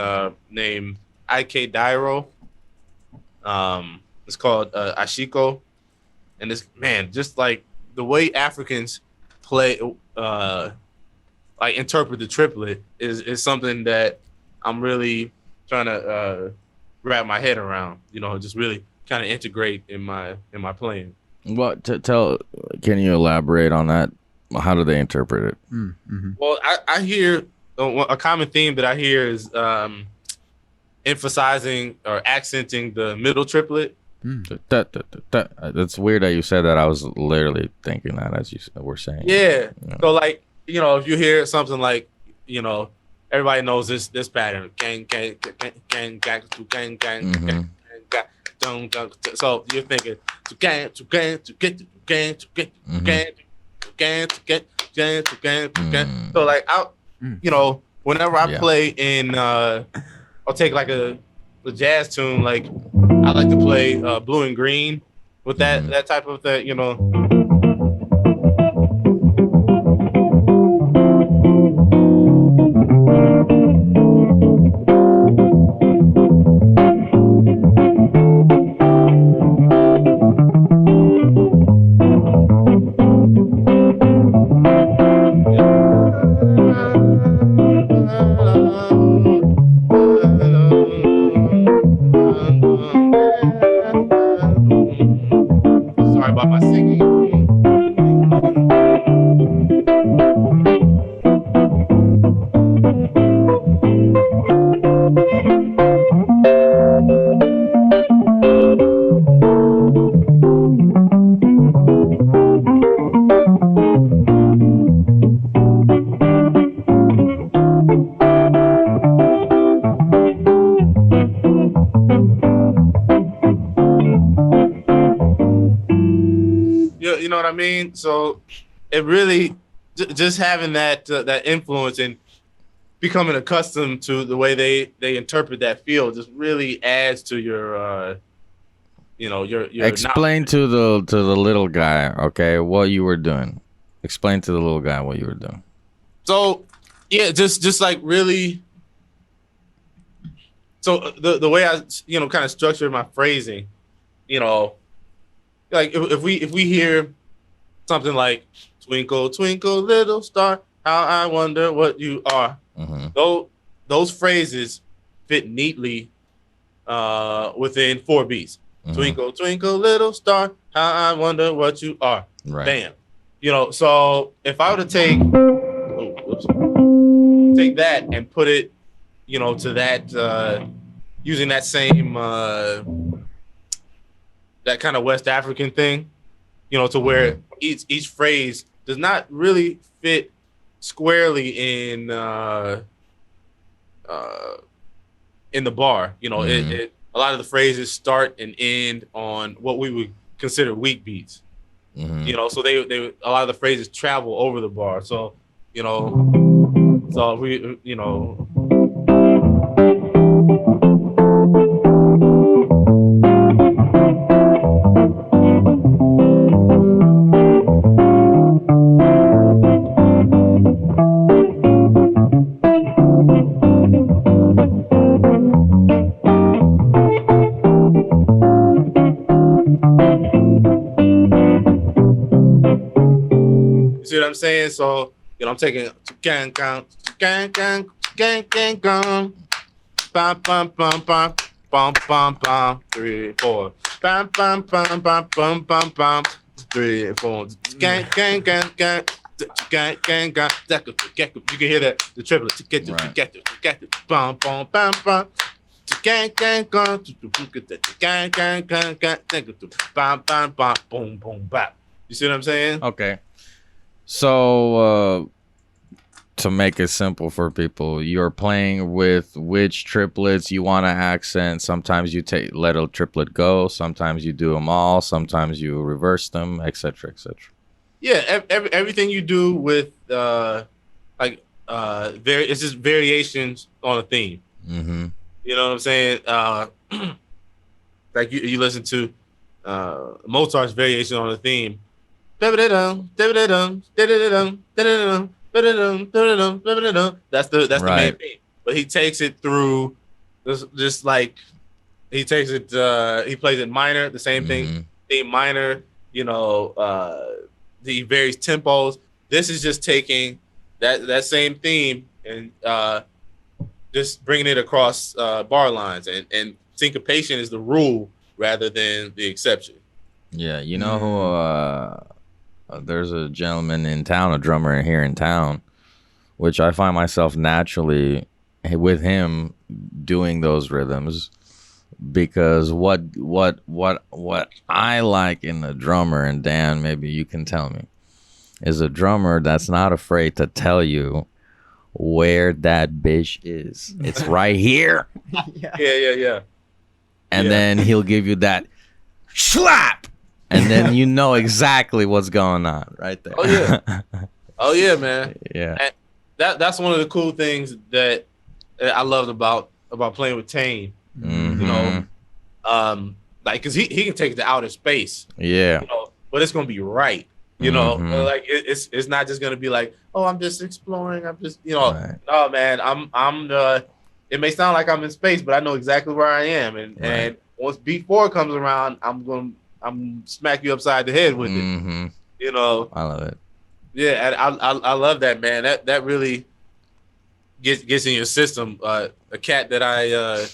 named Ike Dairo. It's called Ashiko. And this, man, just like the way Africans play, like interpret the triplet is something that I'm really trying to wrap my head around, just really kind of integrate in my playing. What can you elaborate on that? How do they interpret it? Well, I hear a common theme that I hear is emphasizing or accenting the middle triplet. That's weird that you said that. I was literally thinking that as you were saying. Yeah. So like, if you hear something like, everybody knows this pattern. Gang, gang, gang, gang, gang, gang, gang, gang. So you're thinking to get to get so like whenever I play in I'll take like a jazz tune, like I like to play Blue and Green with that type of thing, Sorry about my singing. You know what I mean? So it really just having that influence and becoming accustomed to the way they interpret that feel just really adds to your your explain to the little guy, okay, what you were doing. Explain to the little guy what you were doing. So yeah, just like really. So the way I kind of structured my phrasing, like if we hear something like "Twinkle, twinkle, little star, how I wonder what you are," those phrases fit neatly within 4 beats. Twinkle, twinkle, little star, how I wonder what you are. Right. Bam. So if I were to take that and put it, to that using that same that kind of West African thing, to where each phrase does not really fit squarely in the bar. A lot of the phrases start and end on what we would consider weak beats. So they a lot of the phrases travel over the bar. So so we You see what I'm saying? So, I'm taking gang, gang, gang, gang, gang, gang, gang. Bam, bam, bam, bam, bam, bam, bam. 3, 4. Bam, bam, bam, bam, bam, bam, bam. 3, 4. Gang, gang, gang, gang. Gang, gang, gang. You can hear that the triplet. Bam, bam, bam, bam. Gang, gang, gang. Gang, gang, gang, gang. Bam, bam, bam. Boom, boom, bap. You see what I'm saying? Okay. So, to make it simple for people, you're playing with which triplets you want to accent. Sometimes you let a triplet go. Sometimes you do them all. Sometimes you reverse them, etc., etc. Yeah, everything you do with it's just variations on a theme. Mm-hmm. You know what I'm saying? Like you listen to Mozart's variation on a theme. That's the main theme. But he takes it through just like he takes it he plays it minor, the same thing, theme minor, the various tempos. This is just taking that same theme and just bringing it across bar lines, and syncopation is the rule rather than the exception. Yeah, you know who there's a gentleman in town, a drummer here in town, which I find myself naturally with him doing those rhythms, because what I like in a drummer, and Dan, maybe you can tell me, is a drummer that's not afraid to tell you where that bitch is. It's right here. Yeah. And then he'll give you that slap, and then you know exactly what's going on right there. Oh yeah, man. Yeah. And that's one of the cool things that I loved about playing with Tane. Mm-hmm. Like, cause he can take it to outer space. Yeah. But it's gonna be right. Like it's not just gonna be like, oh, I'm just exploring. I'm just, Right. No, man. I'm it may sound like I'm in space, but I know exactly where I am. And once beat 4 comes around, I'm smack you upside the head with it. I love it. Yeah, and I love that, man. That really gets in your system. A cat that I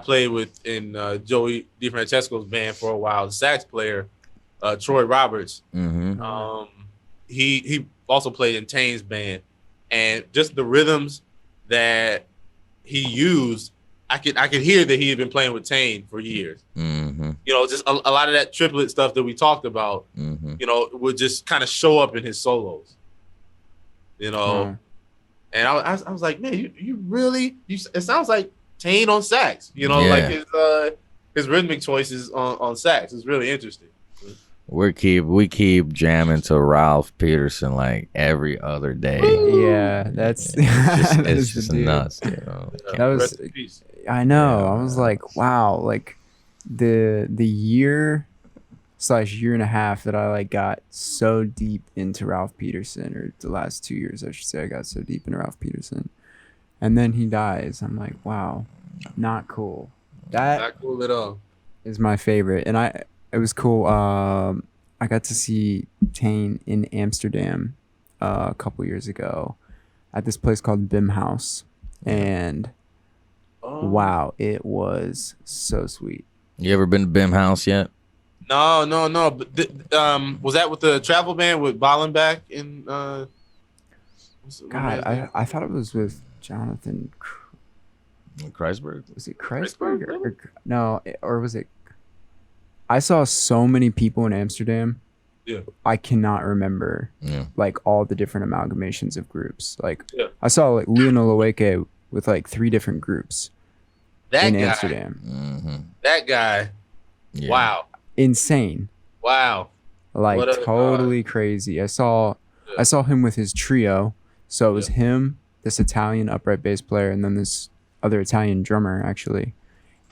played with in Joey DeFrancesco's band for a while, the sax player, Troy Roberts. Mm-hmm. He also played in Tane's band, and just the rhythms that he used, I could hear that he had been playing with Tane for years. Mm-hmm. Just a lot of that triplet stuff that we talked about, would just kind of show up in his solos. And I was like, man, you really, it sounds like Tane on sax, like his rhythmic choices on sax is really interesting. We keep jamming to Ralph Peterson like every other day. Yeah, that's it's just nuts. That was, I know. Yeah, I was like, wow, like the year / year and a half that I like got so deep into Ralph Peterson, or the last 2 years, I should say, I got so deep into Ralph Peterson, and then he dies. I'm like, wow, not cool. Not cool at all. Is my favorite, and it was cool. I got to see Tane in Amsterdam a couple years ago at this place called Bim House, and wow, it was so sweet. You ever been to Bim House yet? No. But was that with the travel band with Ballenbach and God, I thought it was with Jonathan Kreisberg. Was it Kreisberg? Or was it? I saw so many people in Amsterdam. Yeah. I cannot remember like all the different amalgamations of groups. Like I saw like Lionel Loeke with like 3 different groups in Amsterdam. Mm-hmm. That guy. Yeah. Wow. Insane. Wow. Like totally crazy. I saw him with his trio. So it was him, this Italian upright bass player, and then this other Italian drummer actually.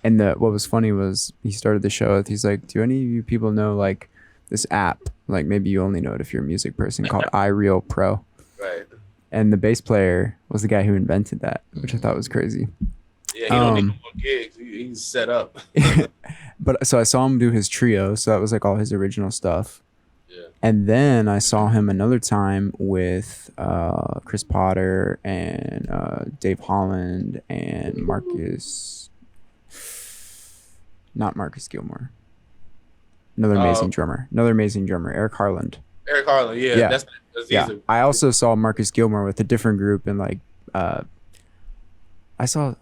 And what was funny was he started the show with, he's like, do any of you people know like this app? Like maybe you only know it if you're a music person, called iReal Pro. Right. And the bass player was the guy who invented that, which I thought was crazy. Yeah, he don't need no more gigs. He's set up. But so I saw him do his trio, so that was like all his original stuff. Yeah. And then I saw him another time with Chris Potter and Dave Holland and not Marcus Gilmore. Another amazing drummer, Eric Harland. Eric Harland, yeah. That's easy. I also saw Marcus Gilmore with a different group, and like I saw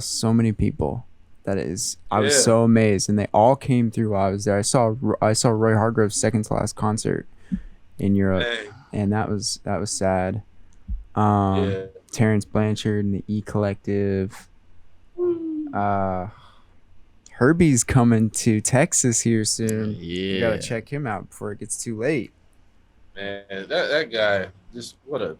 so many people. I was so amazed, and they all came through while I was there. I saw Roy Hargrove's second to last concert in Europe, and that was sad. Terrence Blanchard and the E Collective. Herbie's coming to Texas here soon. Yeah, you gotta check him out before it gets too late. Man, that guy, just what a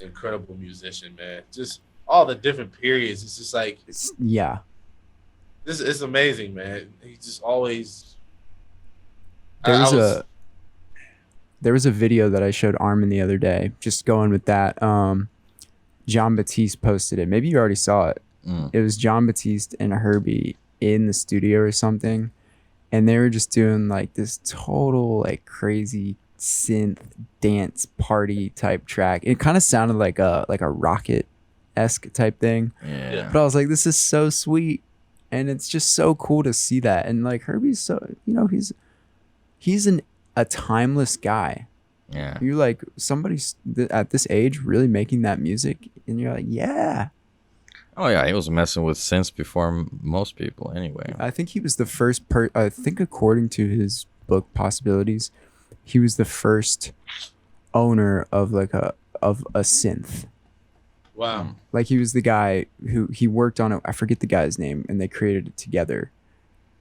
incredible musician, man. Just all the different periods. It's just like it's amazing, man. He just always. There was a video that I showed Armin the other day. Just going with that. John Batiste posted it. Maybe you already saw it. It was John Batiste and Herbie in the studio or something, and they were just doing like this total like crazy synth dance party type track. It kind of sounded like a Rocket-esque type thing. Yeah. But I was like, this is so sweet, and it's just so cool to see that. And like Herbie's so, he's a timeless guy. Yeah. You're like somebody's at this age really making that music, and you're like, yeah. Oh yeah, he was messing with synths before most people anyway. I think he was the first I think according to his book Possibilities, he was the first owner of a synth. Wow. Like he was the guy who he worked on it. I forget the guy's name, and they created it together.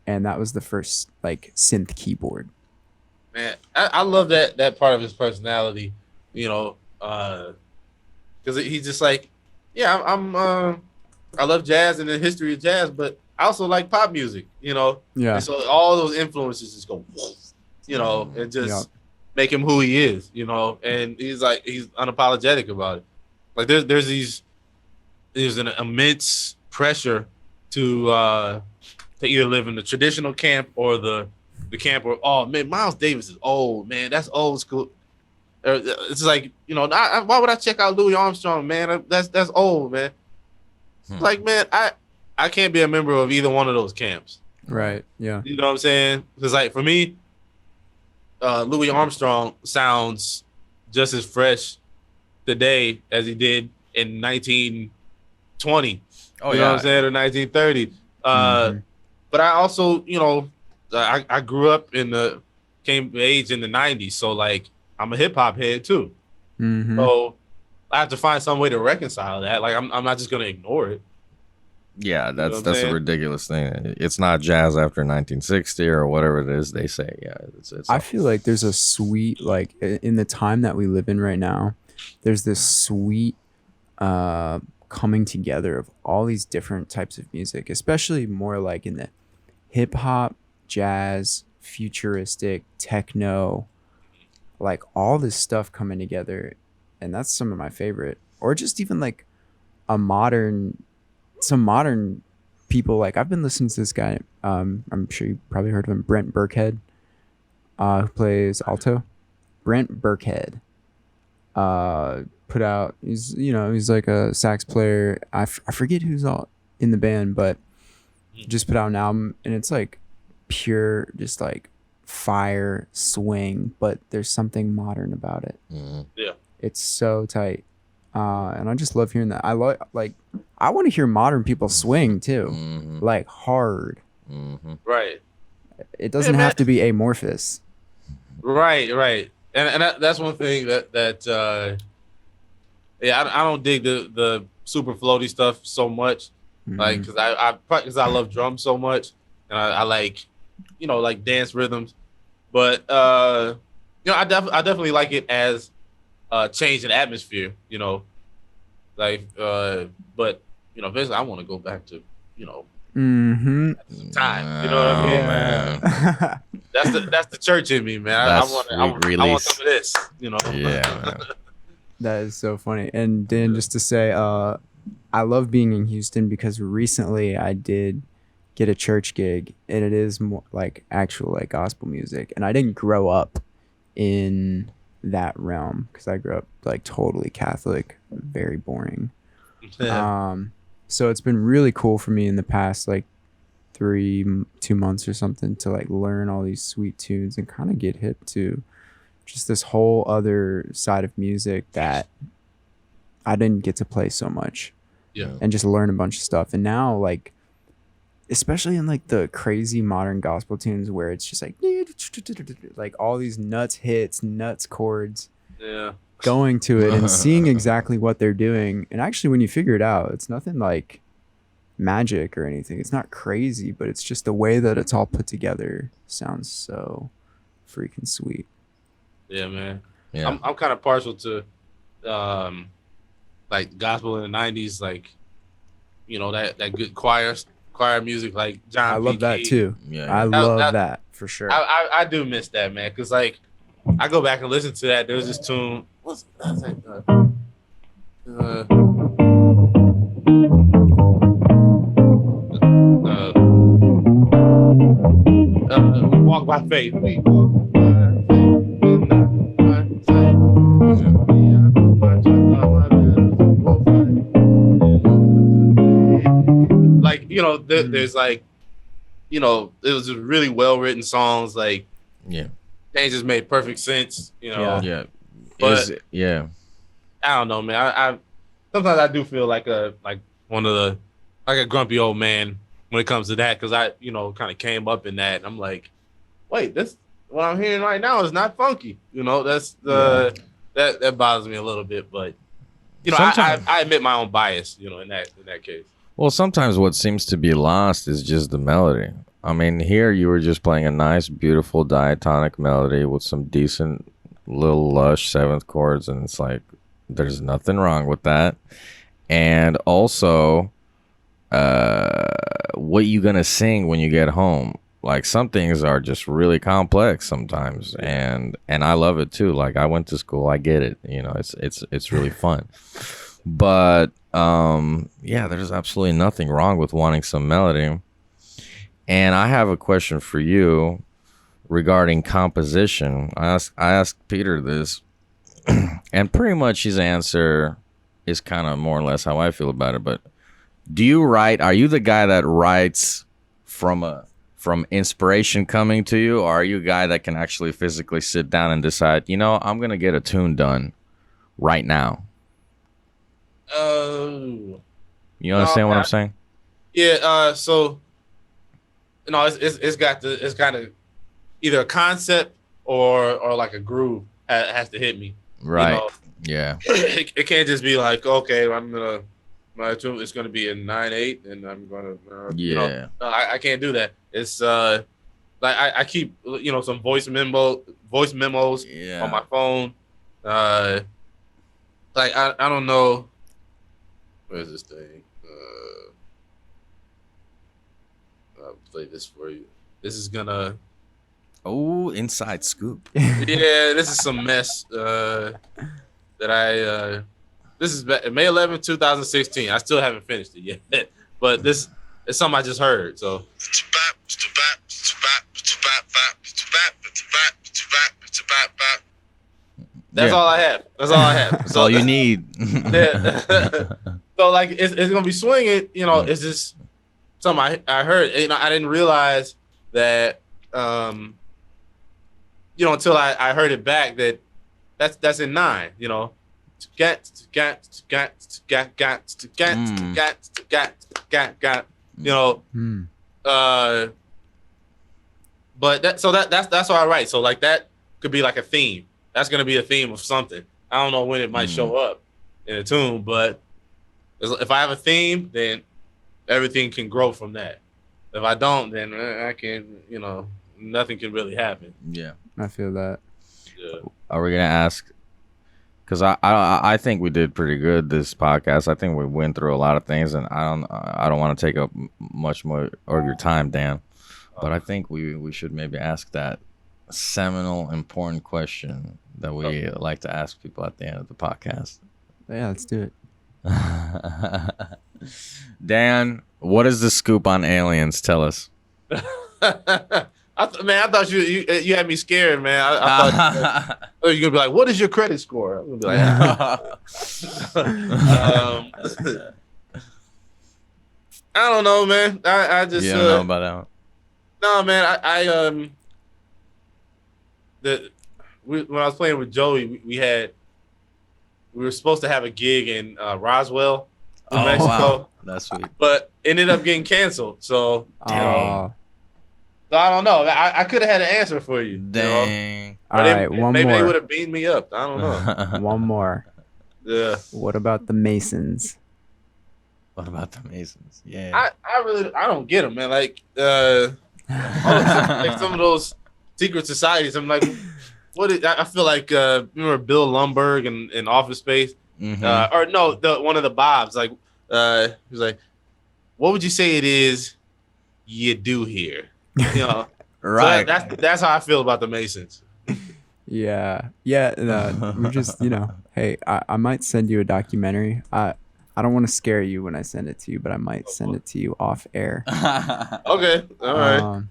And that was the first like synth keyboard. Man, I love that part of his personality, because he's just like, yeah, I love jazz and the history of jazz, but I also like pop music, Yeah. And so all those influences just go, and just make him who he is, And he's unapologetic about it. Like there's an immense pressure to either live in the traditional camp or the camp where, oh man, Miles Davis is old, man. That's old school. It's like, why would I check out Louis Armstrong, man? That's old, man. Like, man, I can't be a member of either one of those camps. Right. Yeah. You know what I'm saying? Because like for me, Louis Armstrong sounds just as fresh today as he did in 1920. Oh, you know what I'm saying? Or 1930. But I also, I grew up came of age in the 90s. So like I'm a hip hop head too. Mm-hmm. So I have to find some way to reconcile that. Like I'm not just gonna ignore it. Yeah, that's a ridiculous thing. It's not jazz after 1960 or whatever it is they say. Yeah, it's I feel like there's a sweet, like in the time that we live in right now, there's this sweet coming together of all these different types of music, especially more like in the hip hop, jazz, futuristic, techno, like all this stuff coming together. And that's some of my favorite, or just even like some modern people. Like I've been listening to this guy. I'm sure you probably heard of him, Brent Burkhead, who plays alto. Brent Burkhead, put out. He's like a sax player. I forget who's all in the band, but just put out an album, and it's like pure, just like fire swing, but there's something modern about it. Yeah. It's so tight. And I just love hearing that. I want to hear modern people swing too, like hard. Right. It doesn't have to be amorphous. Right. And that's one thing that I don't dig the super floaty stuff so much, like because I love drums so much, and I like like dance rhythms, but I definitely like it as change in atmosphere, but eventually I want to go back to time, what I mean? Man. That's the church in me, man. I want some of this, Yeah, man. That is so funny. And Dan, just to say, I love being in Houston because recently I did get a church gig, and it is more like actual like gospel music, and I didn't grow up in that realm because I grew up like totally Catholic, very boring. So it's been really cool for me in the past like 2 months or something to like learn all these sweet tunes and kind of get hip to just this whole other side of music that I didn't get to play so much. Yeah. And just learn a bunch of stuff. And now like, especially in like the crazy modern gospel tunes where it's just like all these nuts hits, nuts chords, going to it and seeing exactly what they're doing. And actually when you figure it out, it's nothing like magic or anything. It's not crazy, but it's just the way that it's all put together sounds so freaking sweet. Yeah, man. Yeah. I'm kind of partial to like gospel in the 90s, like, you know, that good choir music, like John I love P. that Key. too. Yeah. I love that for sure. I do miss that, man, because like I go back and listen to that. There's this tune. What's that? Walk by faith. We walk by faith, not by sight. Like, you know, there's like, you know, it was really well written songs. Like, Yeah. they just made perfect sense. You know, Yeah. But- Yeah. I don't know, man. I sometimes I do feel like a grumpy old man when it comes to that, because I, you know, kind of came up in that. And I'm like, wait, this what I'm hearing right now is not funky. You know, that's the that bothers me a little bit. But you know, I admit my own bias. You know, in that case. Well, sometimes what seems to be lost is just the melody. I mean, here you were just playing a nice, beautiful diatonic melody with some decent little lush seventh chords, and it's like there's nothing wrong with that. And also, what you gonna sing when you get home? Like, some things are just really complex sometimes, and I love it too. Like, I went to school, I get it. You know, it's really fun. But yeah, there's absolutely nothing wrong with wanting some melody. And I have a question for you regarding composition. I asked Peter this, and pretty much his answer is kind of more or less how I feel about it. But do you write? Are you the guy that writes from inspiration coming to you, or are you a guy that can actually physically sit down and decide, you know, I'm gonna get a tune done right now? You understand what I'm saying? Yeah. So, you know, it's kind of either a concept or like a groove has to hit me. Right. You know? Yeah. It can't just be like, okay, my tune is gonna be a 9/8, and I'm gonna you know, I can't do that. It's like I keep, you know, some voice memos on my phone. Like I don't know. Where's this thing? I'll play this for you. This is gonna. Oh, inside scoop. Yeah, this is some mess that I. This is May 11th, 2016. I still haven't finished it yet, but this is something I just heard. So. That's all I have. That's all I have. That's all you need. Yeah. So like it's gonna be swinging. You know, it's just something I heard. You know, I didn't realize that. You know, until I heard it back that's in 9. You know. You know, but that's what I write. So like that could be like a theme. That's gonna be a theme of something. I don't know when it might show up in a tune, but if I have a theme, then everything can grow from that. If I don't, then I can't. You know, nothing can really happen. Yeah, I feel that. Yeah. Are we gonna ask? Because I think we did pretty good this podcast. I think we went through a lot of things, and I don't want to take up much more of your time, Dan. But I think we should maybe ask that seminal, important question that we like to ask people at the end of the podcast. Yeah, let's do it. Dan, what is the scoop on aliens? Tell us. I thought you had me scared, man. I thought you were gonna be like, "What is your credit score?" I'm gonna be like, I don't know, man. I just you don't know about that one. No, man. When I was playing with Joey, we were supposed to have a gig in Roswell, New Mexico. Wow. That's sweet. But ended up getting canceled. So, Oh, so I don't know. I could have had an answer for you. Dang. You know? all right. One maybe they would more. have beamed me up. I don't know. One more. Yeah. What about the Masons? What about the Masons? Yeah. I don't get them, man. Like like some of those secret societies. I'm like, I feel like remember Bill Lumbergh in Office Space, or no, one of the Bobs. Like he was like, what would you say it is you do here? You know, Right. So that's how I feel about the Masons. Yeah. We're just, hey, I might send you a documentary. I don't want to scare you when I send it to you, but I might send it to you off air. Okay, all right.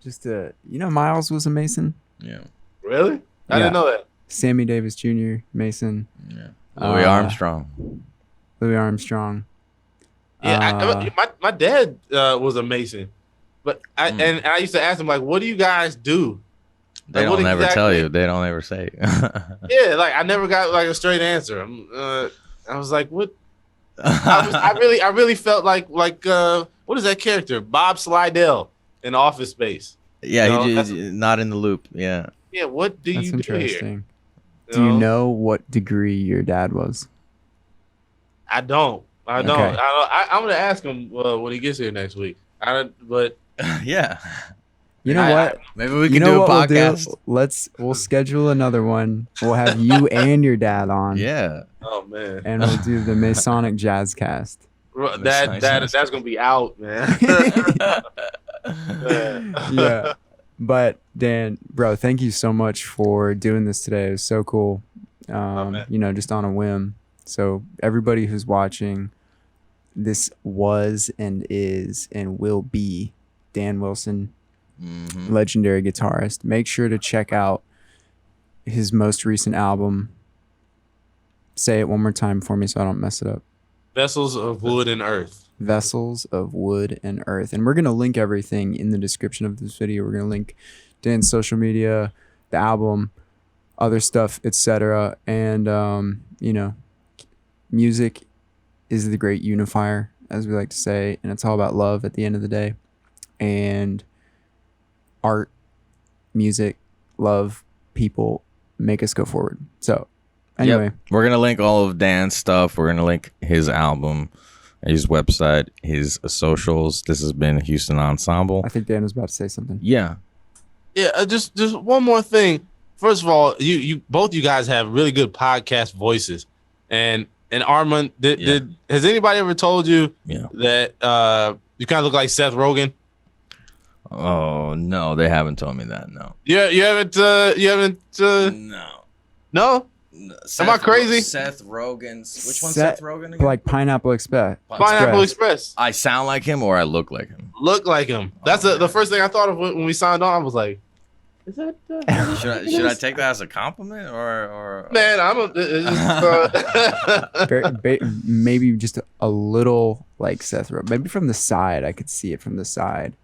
Just Miles was a Mason. Yeah. Really? I didn't know that. Sammy Davis Jr. Mason. Yeah. Louis Armstrong. Louis Armstrong. Yeah, my dad was a Mason, but I used to ask him like, "What do you guys do?" They Like, don't ever tell you. They don't ever say. Yeah, like I never got like a straight answer. I was like, "What?" I really felt like what is that character? Bob Slidell in Office Space. Yeah, You know, he's not in the loop. Yeah. Yeah, what do That's you do here? interesting. Do you know what degree your dad was? I don't. Okay. I'm gonna ask him when he gets here next week. But Yeah. You know what? Maybe we can do a podcast. We'll schedule another one. We'll have you and your dad on. Yeah. oh man, And we'll do the Masonic Jazz Cast. that's gonna be out, man. Yeah. But Dan, bro, thank you so much for doing this today. It was so cool. Just on a whim. So everybody who's watching, this was and is and will be Dan Wilson, legendary guitarist. Make sure to check out his most recent album. Say it one more time for me so I don't mess it up. Vessels of Wood and Earth. Vessels of Wood and Earth. And we're going to link everything in the description of this video. We're going to link Dan's social media, the album, other stuff, etc. And, music is the great unifier, as we like to say, and it's all about love at the end of the day. And art, music, love, people make us go forward. So, anyway. Yep. We're going to link all of Dan's stuff. We're going to link his album, his website, his socials. This has been Houston Ensemble. I think Dan was about to say something. Yeah. Yeah, just one more thing. First of all, you both you guys have really good podcast voices, and Armand, has anybody ever told you that you kind of look like Seth Rogen? Oh no, they haven't told me that. No. You haven't. No. Am I crazy? Seth Rogen's. Which one's Seth Rogen again? Like Pineapple Express. Pineapple Express. I sound like him or I look like him? Look like him. That's the first thing I thought of when we signed on. I was like, is that? Should I take that as a compliment or? Man, Maybe just a little like Seth Rogen. Maybe from the side, I could see it from the side.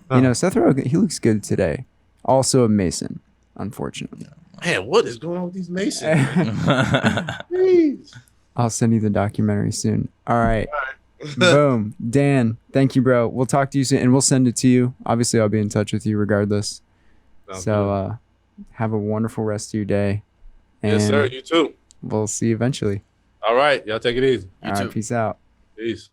Seth Rogen, he looks good today. Also a Mason, unfortunately. Man, what is going on with these Masons? Jeez. I'll send you the documentary soon. All right. Boom. Dan, thank you, bro. We'll talk to you soon, and we'll send it to you. Obviously, I'll be in touch with you regardless. So have a wonderful rest of your day. And yes, sir. You too. We'll see you eventually. All right. Y'all take it easy. All right. Peace out. Peace.